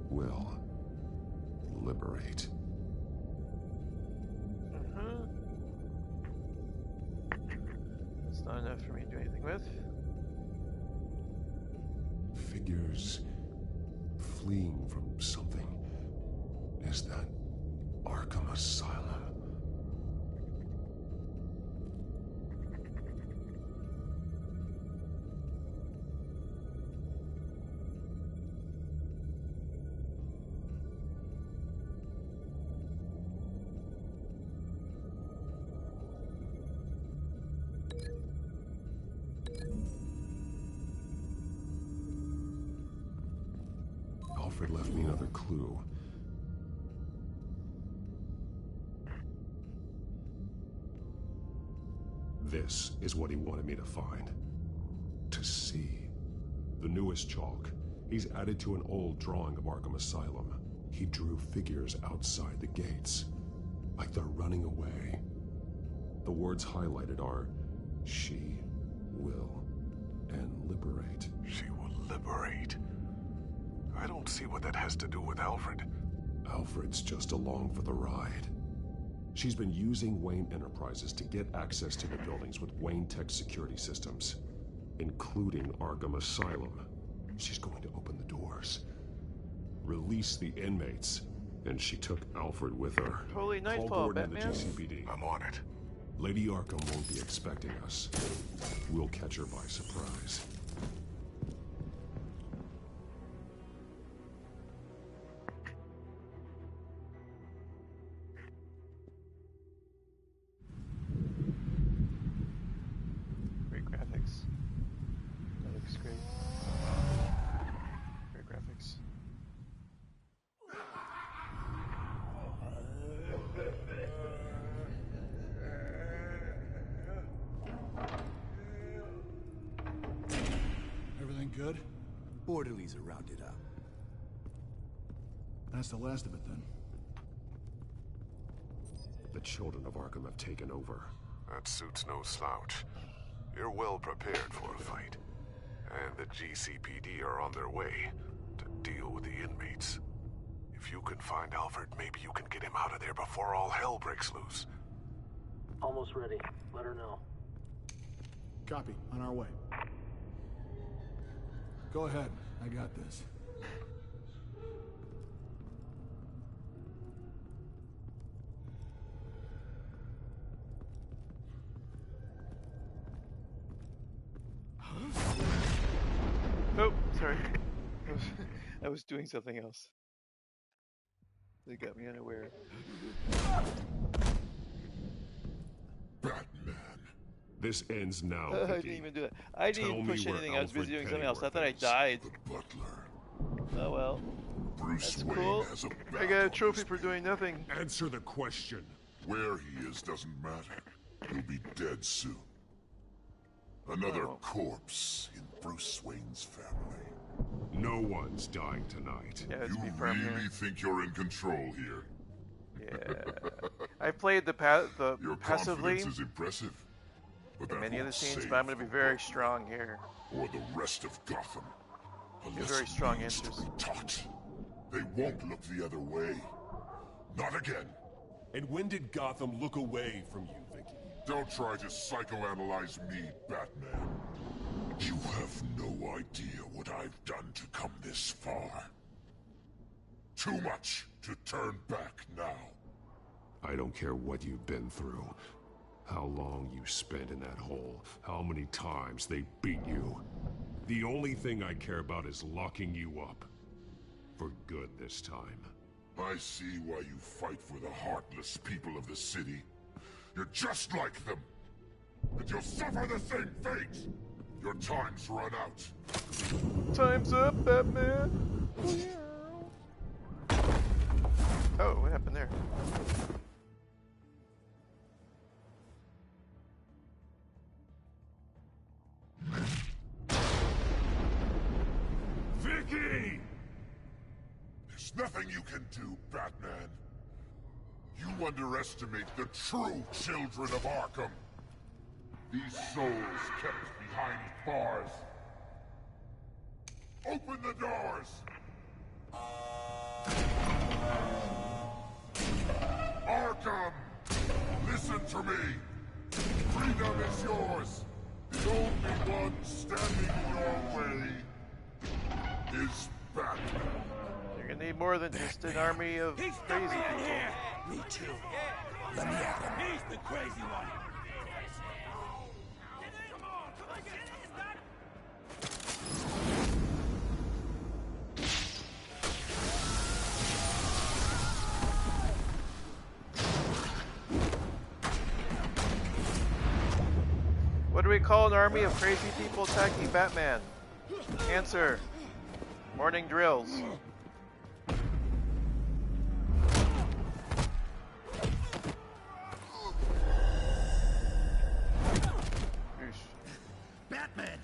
will liberate. That's not enough for me to do anything with. Figures fleeing from something. Is that Arkham Asylum? Alfred left me another clue. This is what he wanted me to find. To see. The newest chalk. He's added to an old drawing of Arkham Asylum. He drew figures outside the gates. Like they're running away. The words highlighted are, she will, and liberate. She will liberate? I don't see what that has to do with Alfred. Alfred's just along for the ride. She's been using Wayne Enterprises to get access to the buildings with Wayne Tech security systems, including Arkham Asylum. She's going to open the doors, release the inmates, and she took Alfred with her. Holy Call nightfall, Gordon and the Batman. GCPD. I'm on it. Lady Arkham won't be expecting us. We'll catch her by surprise. Great graphics. That looks great. Great graphics. Everything good? Orderlies are rounded up. That's the last of it then. The children of Arkham have taken over. That suit's no slouch. You're well prepared for a fight. And the GCPD are on their way to deal with the inmates. If you can find Alfred, maybe you can get him out of there before all hell breaks loose. Almost ready. Let her know. Copy. On our way. Go ahead. I got this. Oh, sorry. I was doing something else. They got me unaware. This ends now. I didn't even do that. I didn't even push anything. I was busy doing something else. I thought I died. Oh well. That's cool. I got a trophy for doing nothing. Answer the question. Where he is doesn't matter. He'll be dead soon. Another corpse in Bruce Wayne's family. No one's dying tonight. Yeah, let's You be firm really here. think you're in control here? Yeah. I played the Your passively confidence is impressive. But in that many of the won't scenes, save but I'm going to be very strong here. or the rest of Gotham. A Get very strong lesson needs to answers. be taught. They won't look the other way. Not again. And when did Gotham look away from you, Vicky? Don't try to psychoanalyze me, Batman. You have no idea what I've done to come this far. Too much to turn back now. I don't care what you've been through. How long you spent in that hole. How many times they beat you. The only thing I care about is locking you up. For good this time. I see why you fight for the heartless people of the city. You're just like them. And you'll suffer the same fate. Your time's run out. Time's up, Batman. Oh, what happened there? Vicky! There's nothing you can do, Batman. You underestimate the true children of Arkham. These souls kept behind bars. Open the doors! Arkham! Listen to me! Freedom is yours! The only one standing in your way is Batman. You're gonna need more than just an army of crazy people. Me too. Let me at him. He's the crazy one. What do we call an army of crazy people attacking Batman? Answer. Morning drills. Batman!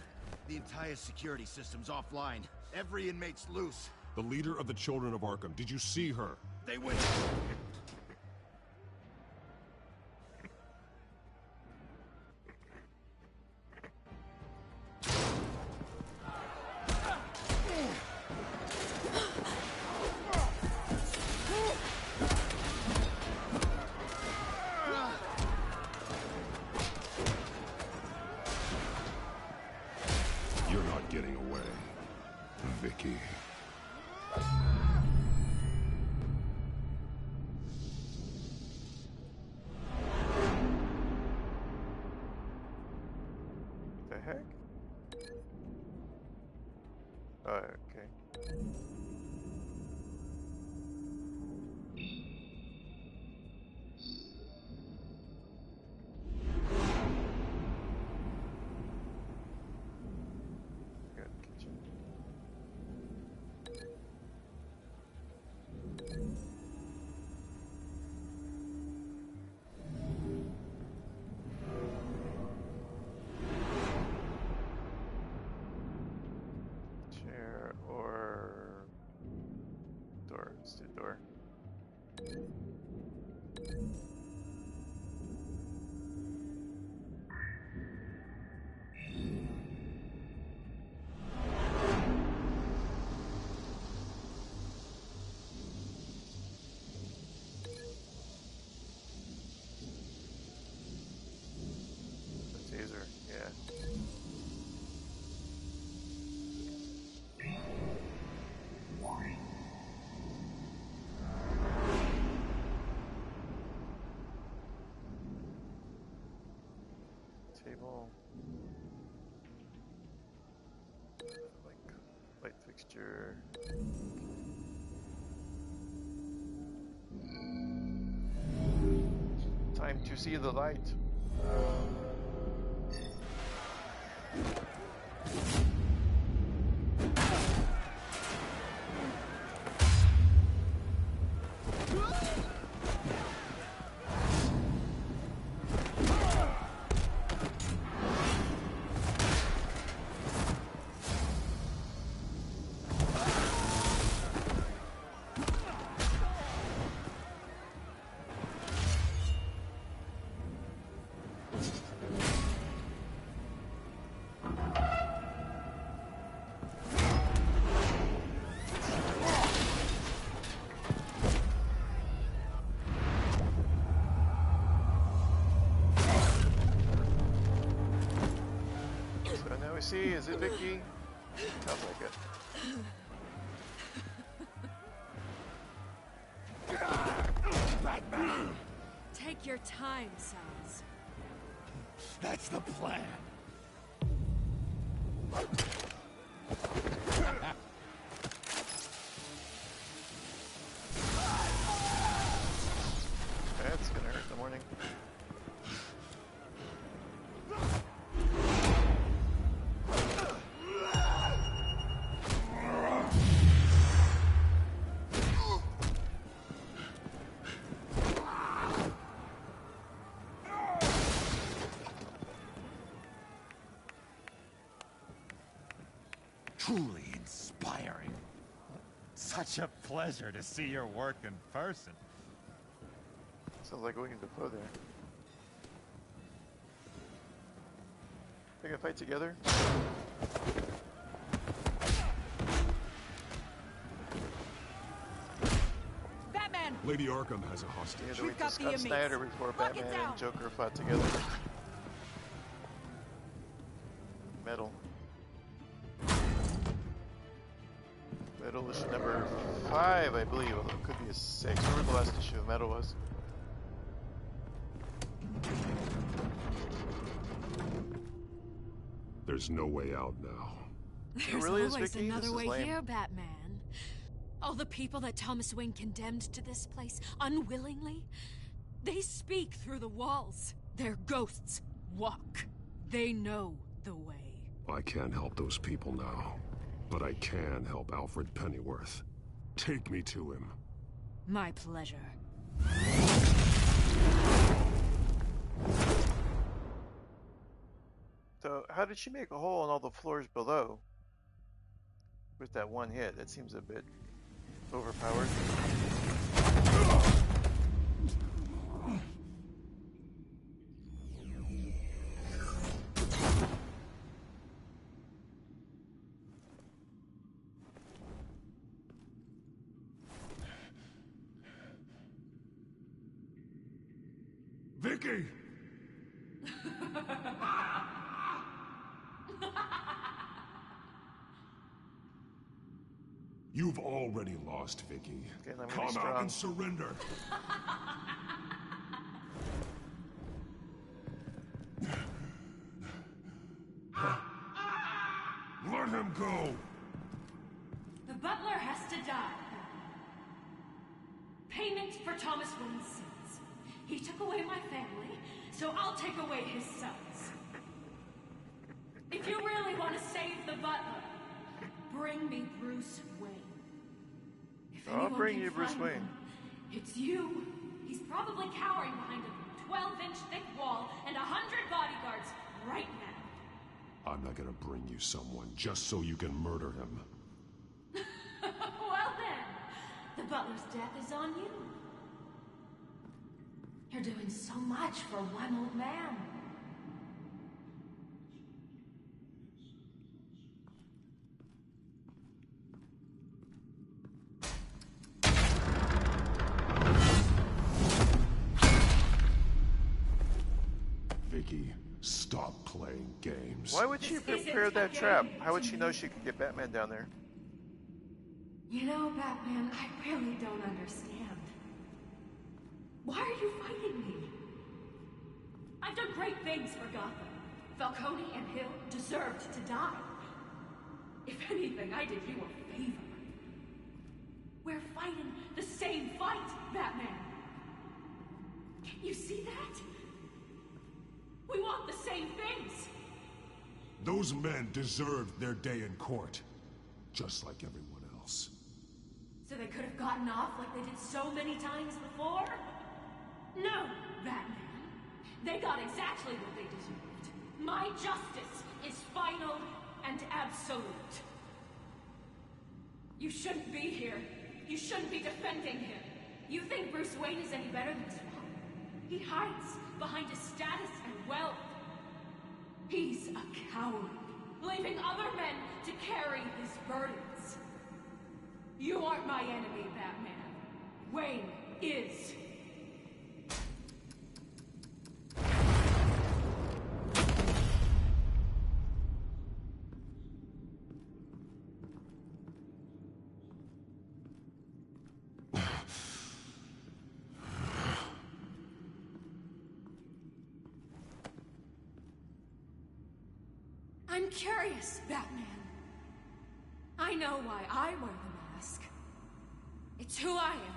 The entire security system's offline. Every inmate's loose. The leader of the Children of Arkham, did you see her? They went... You're not getting away, Vicky. The heck? Oh, okay. Got kitchen. Chair or door? Let's do door. The taser, yeah. Table. Like light fixture. Time to see the light. So now we see, is it Vicky? Sounds like it. Batman! Take your time, Sons. That's the plan. That's gonna hurt in the morning. Truly inspiring. Such a pleasure to see your work in person. Sounds like we can deploy there. They can fight together? Batman! Lady Arkham has a hostage. Yeah, we got Scott Snyder before Batman and Joker fought together. Metal. Metal issue number 5, I believe. Although it could be a 6. Whatever the last issue of Metal was. There's no way out now. There's really is, always Vicky? another This is way lame. here, Batman. All the people that Thomas Wayne condemned to this place unwillingly, they speak through the walls. Their ghosts walk. They know the way. I can't help those people now, but I can help Alfred Pennyworth. Take me to him. My pleasure. So, how did she make a hole in all the floors below? With that one hit, that seems a bit overpowered. Vicky! You've already lost, Vicky. Okay, Come out and surrender. Let him go. The butler has to die. Payment for Thomas Wayne's sins. He took away my family, so I'll take away his sons. If you really want to save the butler, bring me Bruce Wayne. If I'll anyone bring can you Bruce find Wayne. him, it's you. He's probably cowering behind a 12-inch thick wall and 100 bodyguards right now. I'm not gonna bring you someone just so you can murder him. Well then, the butler's death is on you. You're doing so much for one old man. Vicky, stop playing games. Why would she prepare that trap? How would she know she could get Batman down there? You know, Batman, I really don't understand. Why are you fighting me? I've done great things for Gotham. Falcone and Hill deserved to die. If anything, I did you a favor. We're fighting the same fight, Batman. Can't you see that? We want the same things. Those men deserved their day in court, just like everyone else. So they could have gotten off like they did so many times before? No, Batman. They got exactly what they deserved. My justice is final and absolute. You shouldn't be here. You shouldn't be defending him. You think Bruce Wayne is any better than Swamp? He hides behind his status and wealth. He's a coward, leaving other men to carry his burdens. You aren't my enemy, Batman. Wayne is. I'm curious, Batman. I know why I wear the mask. It's who I am.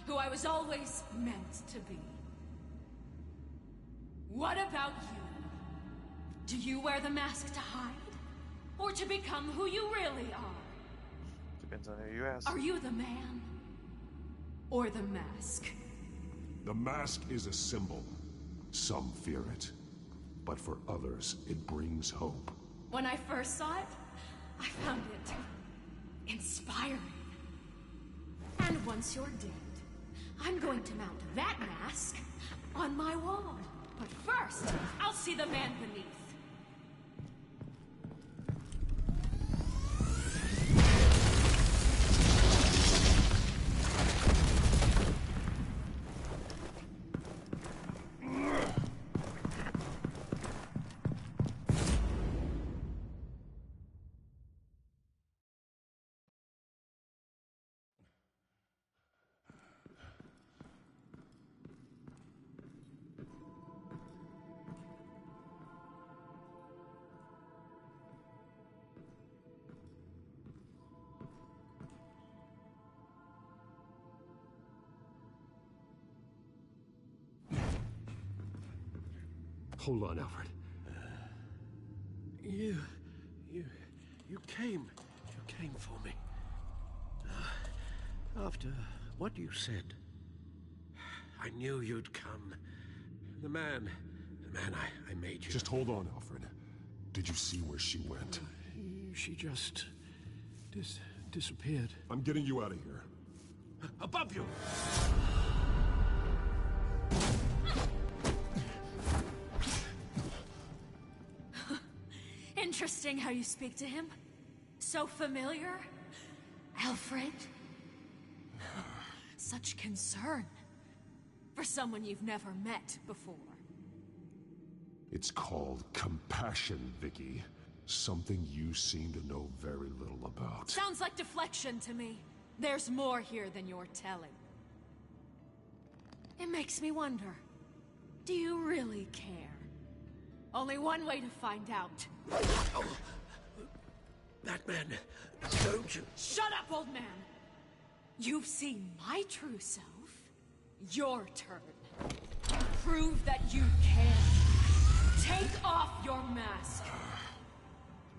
Who I was always meant to be. What about you? Do you wear the mask to hide? Or to become who you really are? Depends on who you ask. Are you the man? Or the mask? The mask is a symbol. Some fear it. But for others, it brings hope. When I first saw it, I found it inspiring. And once you're dead, I'm going to mount that mask on my wall. But first, I'll see the man beneath. Hold on, Alfred. You came for me. After what you said, I knew you'd come. The man I made you. Just hold on, Alfred. Did you see where she went? She just... disappeared. I'm getting you out of here. Above you! Interesting how you speak to him. So familiar. Alfred. Such concern. For someone you've never met before. It's called compassion, Vicky. Something you seem to know very little about. Sounds like deflection to me. There's more here than you're telling. It makes me wonder. Do you really care? Only one way to find out. Batman, don't you... Shut up, old man! You've seen my true self. Your turn. Prove that you can. Take off your mask.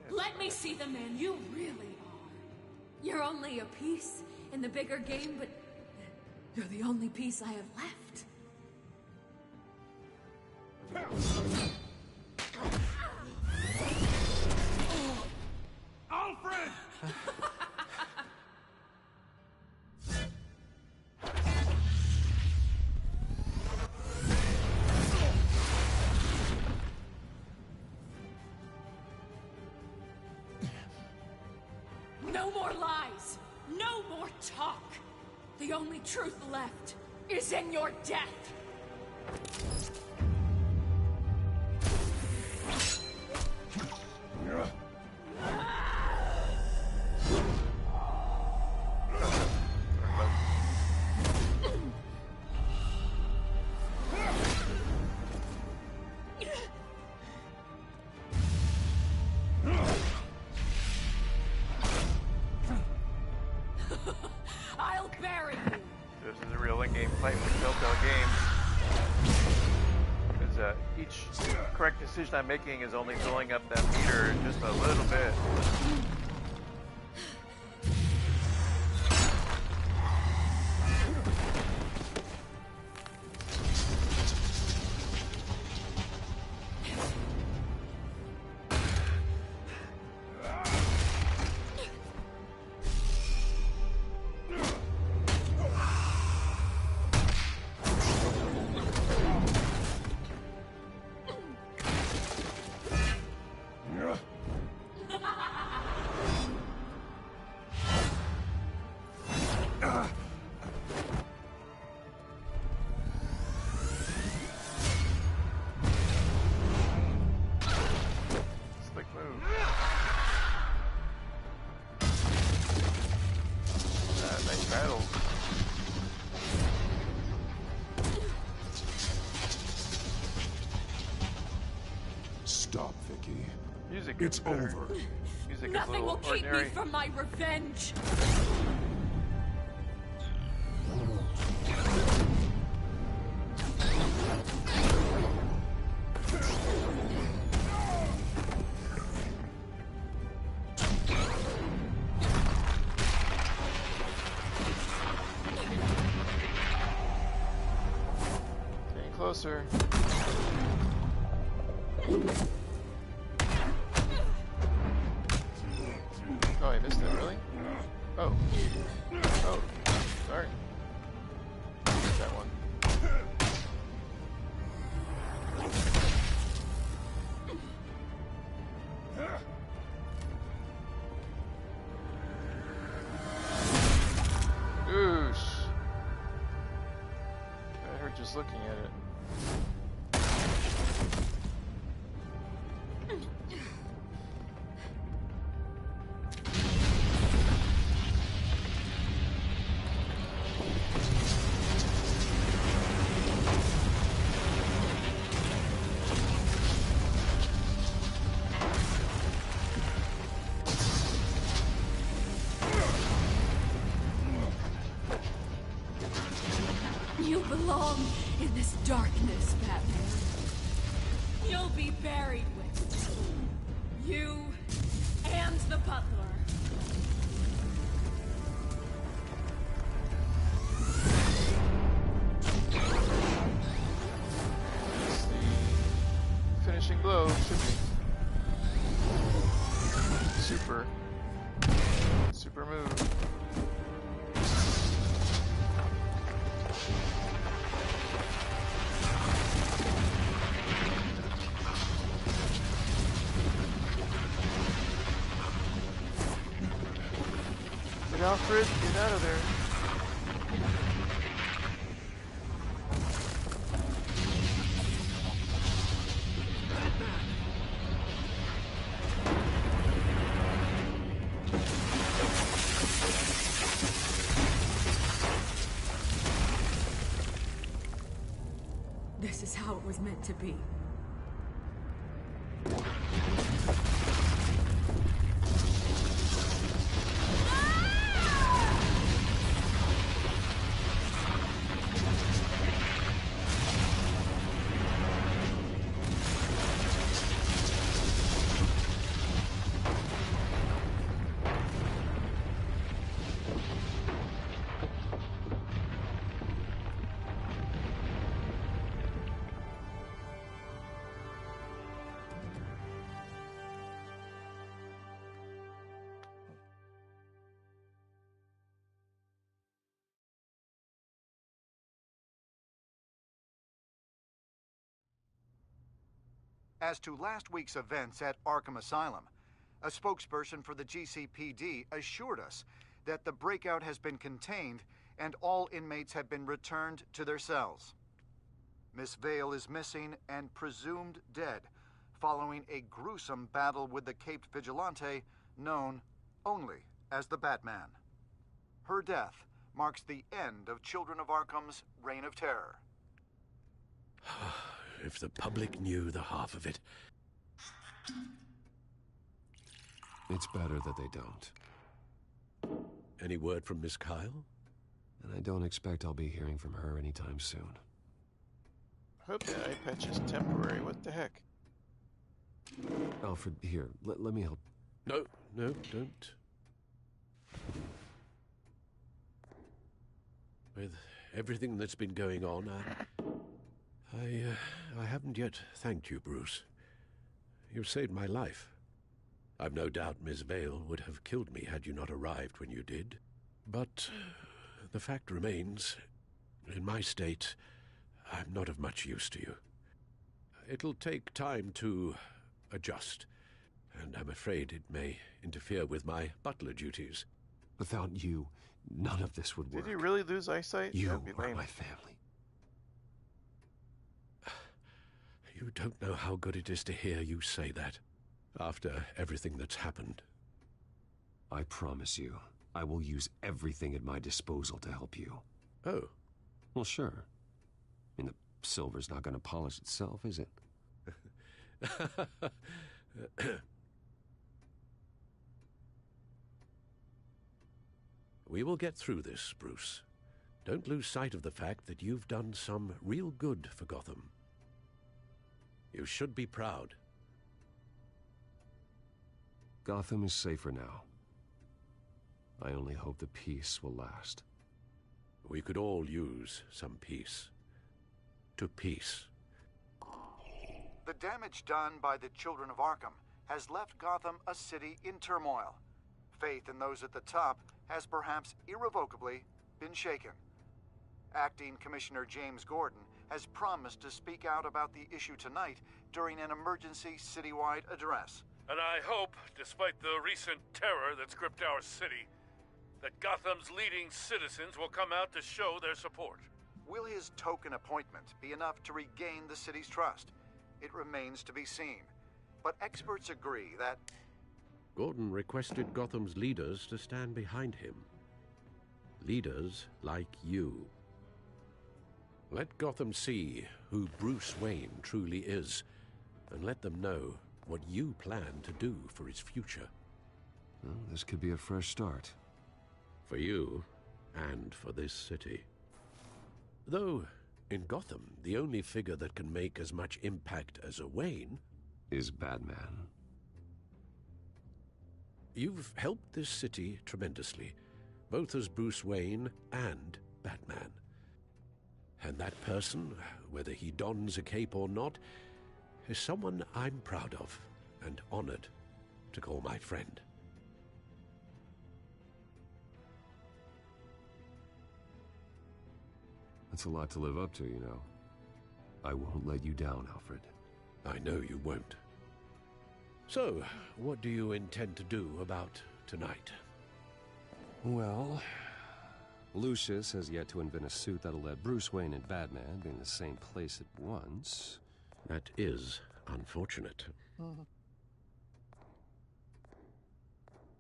Let me see the man you really are. You're only a piece in the bigger game, but you're the only piece I have left. Alfred! No more lies! No more talk! The only truth left is in your death! I'll bury you! This is a real in-game fight with Telltale games. Because each correct decision I'm making is only filling up that meter just a little bit. Stop, Vicky. Music it's better. over. Music Nothing is a will little keep ordinary. me from my revenge! Getting closer. Oh, I missed it, really? Oh. Oh. Sorry. Missed that one. Oosh. That hurt just looking at it. You belong in this darkness, Batman. You'll be buried with it. You and the butler. That's the finishing blow, should be. Super move. Get Alfred, get out of there. This is how it was meant to be. As to last week's events at Arkham Asylum, a spokesperson for the GCPD assured us that the breakout has been contained and all inmates have been returned to their cells. Miss Vale is missing and presumed dead following a gruesome battle with the caped vigilante known only as the Batman. Her death marks the end of Children of Arkham's reign of terror. If the public knew the half of it. It's better that they don't. Any word from Miss Kyle? And I don't expect I'll be hearing from her anytime soon. I hope that eye patch is temporary. What the heck? Alfred, here, let me help. No, don't. With everything that's been going on, I haven't yet thanked you, Bruce. You've saved my life. I've no doubt Miss Vale would have killed me had you not arrived when you did. But the fact remains, in my state, I'm not of much use to you. It'll take time to adjust, and I'm afraid it may interfere with my butler duties. Without you, none of this would work. Did he really lose eyesight? You That'd be are lame. my family. You don't know how good it is to hear you say that, after everything that's happened. I promise you, I will use everything at my disposal to help you. Oh. Well, sure. I mean, the silver's not going to polish itself, is it? We will get through this, Bruce. Don't lose sight of the fact that you've done some real good for Gotham. You should be proud. Gotham is safer now. I only hope the peace will last. We could all use some peace. To peace. The damage done by the Children of Arkham has left Gotham a city in turmoil. Faith in those at the top has perhaps irrevocably been shaken. Acting Commissioner James Gordon has promised to speak out about the issue tonight during an emergency citywide address. And I hope, despite the recent terror that's gripped our city, that Gotham's leading citizens will come out to show their support. Will his token appointment be enough to regain the city's trust? It remains to be seen. But experts agree that Gordon requested Gotham's leaders to stand behind him. Leaders like you. Let Gotham see who Bruce Wayne truly is, and let them know what you plan to do for its future. Well, this could be a fresh start. For you, and for this city. Though, in Gotham, the only figure that can make as much impact as a Wayne is Batman. You've helped this city tremendously, both as Bruce Wayne and Batman. And that person, whether he dons a cape or not, is someone I'm proud of and honored to call my friend. That's a lot to live up to, you know. I won't let you down, Alfred. I know you won't. So, what do you intend to do about tonight? Well, Lucius has yet to invent a suit that'll let Bruce Wayne and Batman be in the same place at once. That is unfortunate.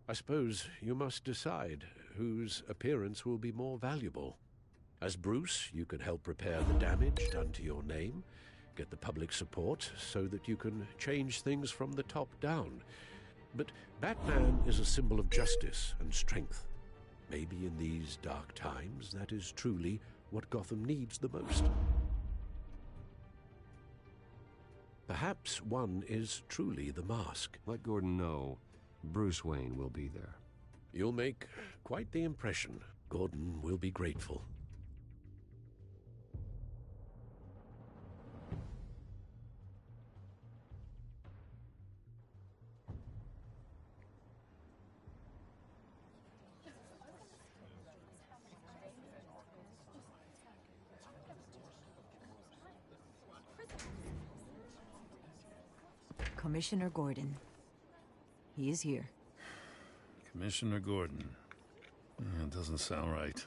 I suppose you must decide whose appearance will be more valuable. As Bruce, you can help repair the damage done to your name, get the public support so that you can change things from the top down. But Batman is a symbol of justice and strength. Maybe in these dark times, that is truly what Gotham needs the most. Perhaps one is truly the mask. Let Gordon know Bruce Wayne will be there. You'll make quite the impression. Gordon will be grateful. Commissioner Gordon. He is here. Commissioner Gordon. It doesn't sound right.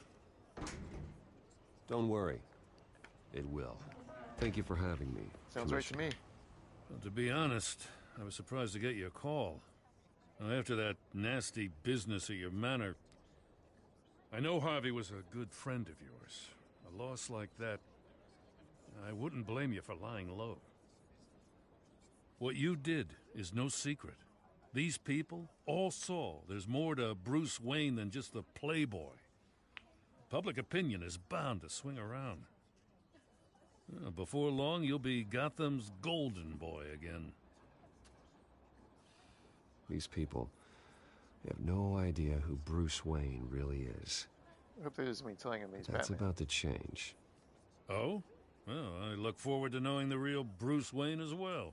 Don't worry. It will. Thank you for having me. Sounds right to me. Well, to be honest, I was surprised to get your call. Now, after that nasty business at your manor, I know Harvey was a good friend of yours. A loss like that, I wouldn't blame you for lying low. What you did is no secret. These people all saw there's more to Bruce Wayne than just the playboy. Public opinion is bound to swing around. Before long, you'll be Gotham's golden boy again. These people, they have no idea who Bruce Wayne really is. I hope that doesn't mean telling him he's That's Batman. about to change. Oh? Well, I look forward to knowing the real Bruce Wayne as well.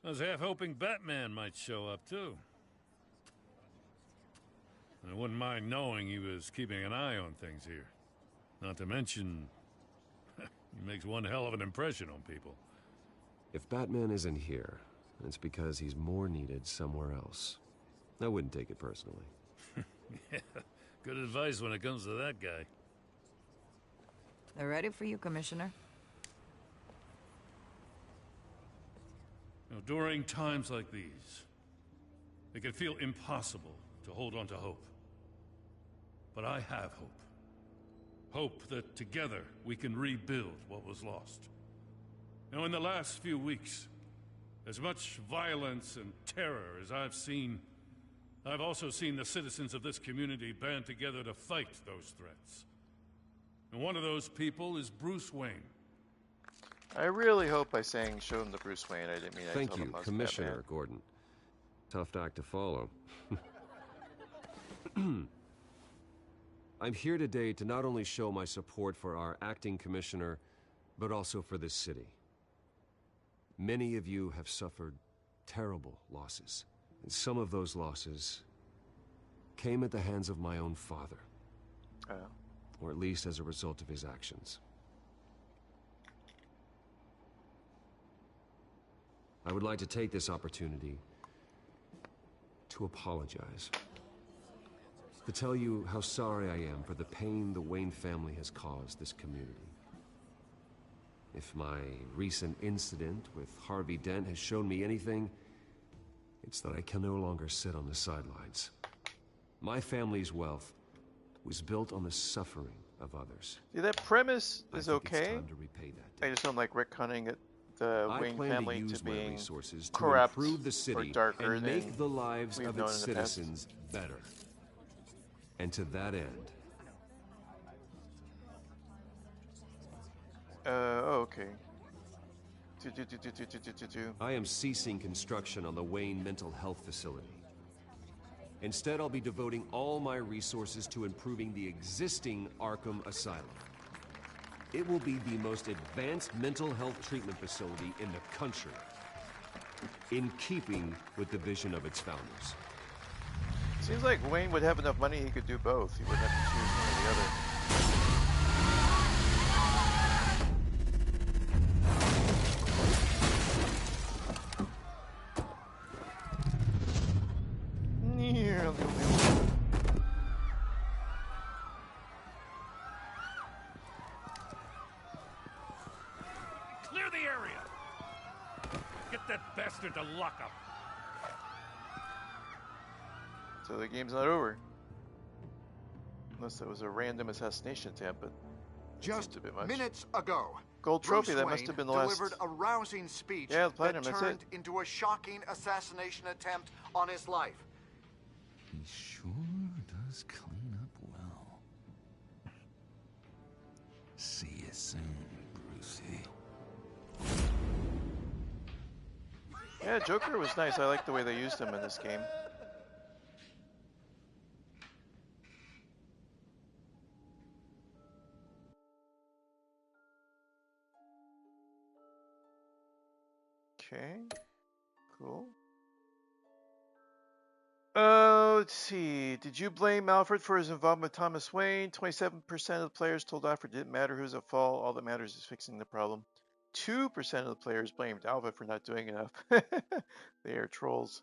I was half hoping Batman might show up, too. I wouldn't mind knowing he was keeping an eye on things here. Not to mention, he makes one hell of an impression on people. If Batman isn't here, it's because he's more needed somewhere else. I wouldn't take it personally. Yeah, good advice when it comes to that guy. They're ready for you, Commissioner. You know, during times like these, it can feel impossible to hold on to hope. But I have hope. Hope that together we can rebuild what was lost. Now, in the last few weeks, as much violence and terror as I've seen, I've also seen the citizens of this community band together to fight those threats. And one of those people is Bruce Wayne. I really hope by saying show him the Bruce Wayne, I didn't mean I Thank told you, him I was Commissioner Batman. Gordon. Tough act to follow. I'm here today to not only show my support for our acting commissioner, but also for this city. Many of you have suffered terrible losses, and some of those losses came at the hands of my own father. Or at least as a result of his actions. I would like to take this opportunity to apologize. To tell you how sorry I am for the pain the Wayne family has caused this community. If my recent incident with Harvey Dent has shown me anything, it's that I can no longer sit on the sidelines. My family's wealth was built on the suffering of others. See, that premise is I think it's okay. time to repay that. I just don't like retconning it, the Wayne family to use to my being resources to corrupt improve the or city darker and than make the lives we've of known its in the past. citizens better. And to that end, okay. I am ceasing construction on the Wayne Mental Health Facility. Instead, I'll be devoting all my resources to improving the existing Arkham Asylum. It will be the most advanced mental health treatment facility in the country, in keeping with the vision of its founders. Seems like Wayne would have enough money he could do both. He wouldn't have to choose one or the other. bastard to lockup. So the game's not over. Unless it was a random assassination attempt, but just a bit much. Minutes ago, Gold trophy, Bruce that Wayne must have been the last. Delivered a rousing speech yeah, platinum, that turned into a shocking assassination attempt on his life. He sure does clean up well. See you soon, Brucey. Yeah, Joker was nice. I like the way they used him in this game. Okay, cool. Let's see. Did you blame Alfred for his involvement with Thomas Wayne? 27% of the players told Alfred it didn't matter who's at fault. All that matters is fixing the problem. 2% of the players blamed Alfred for not doing enough. They are trolls.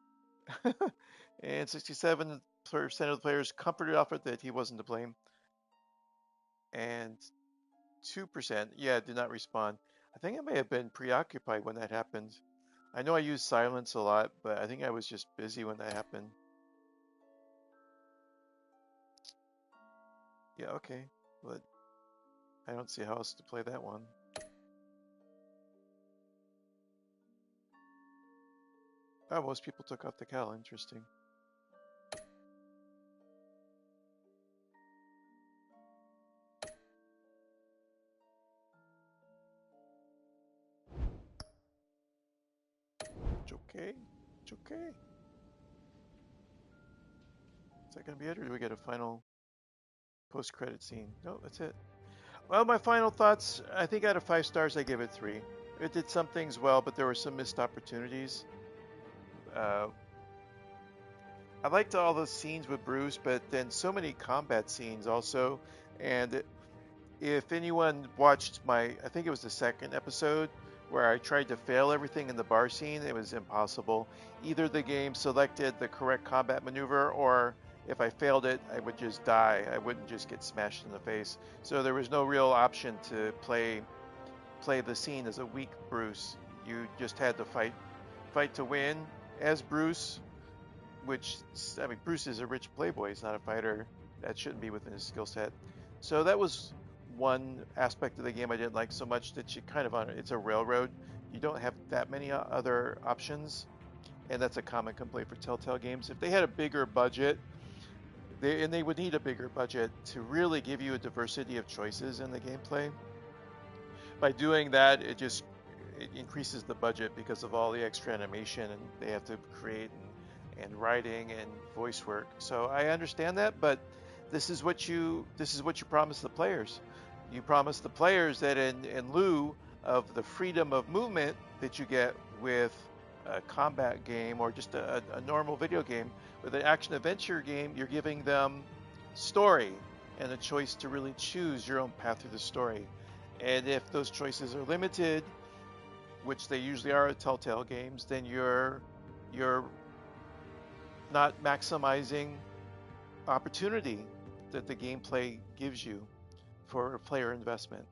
And 67% of the players comforted Alfred that he wasn't to blame. And 2%, yeah, did not respond. I think I may have been preoccupied when that happened. I know I use silence a lot, but I think I was just busy when that happened. Yeah, okay, but I don't see how else to play that one. Oh, most people took off the cowl. Interesting. It's okay. It's okay. Is that going to be it, or do we get a final post-credit scene? No, that's it. Well, my final thoughts, I think out of 5 stars, I give it 3. It did some things well, but there were some missed opportunities. I liked all the scenes with Bruce, but then so many combat scenes also. And if anyone watched I think it was the second episode, where I tried to fail everything in the bar scene, it was impossible. Either the game selected the correct combat maneuver, or if I failed it, I would just die. I wouldn't just get smashed in the face. So there was no real option to play the scene as a weak Bruce. You just had to fight to win as Bruce, which, I mean, Bruce is a rich playboy. He's not a fighter. That shouldn't be within his skill set. So that was one aspect of the game I didn't like so much, that you kind of it's a railroad. You don't have that many other options, and that's a common complaint for Telltale games. If they had a bigger budget, they would need a bigger budget to really give you a diversity of choices in the gameplay. By doing that, it increases the budget because of all the extra animation and they have to create and writing and voice work. So I understand that, but this is what you promise the players. You promise the players that in lieu of the freedom of movement that you get with a combat game or just a normal video game, with an action adventure game, you're giving them story and a choice to really choose your own path through the story. And if those choices are limited, which they usually are at Telltale games, then you're not maximizing opportunity that the gameplay gives you for player investment.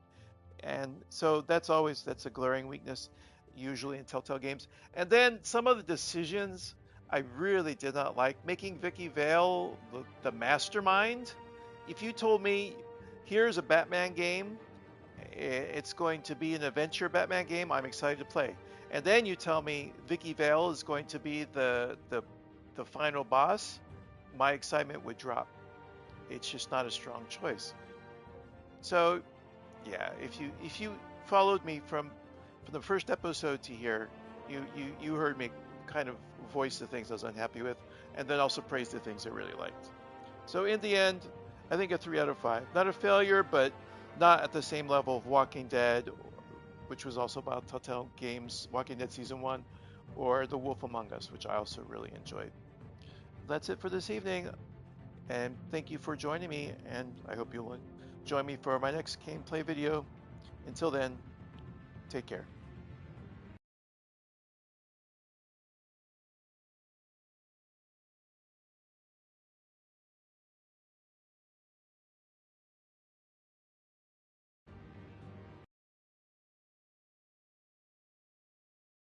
And so that's a glaring weakness usually in Telltale games. And then some of the decisions I really did not like. Making Vicky Vale the mastermind. If you told me, here's a Batman game, it's going to be an adventure Batman game, I'm excited to play. And then you tell me Vicky Vale is going to be the final boss, my excitement would drop. It's just not a strong choice. So, yeah, if you followed me from the first episode to here, you heard me kind of voice the things I was unhappy with, and then also praise the things I really liked. So in the end, I think a 3 out of 5. Not a failure, but not at the same level of Walking Dead, which was also about Telltale games, Walking Dead Season 1, or The Wolf Among Us, which I also really enjoyed. That's it for this evening, and thank you for joining me, and I hope you'll join me for my next gameplay video. Until then, take care.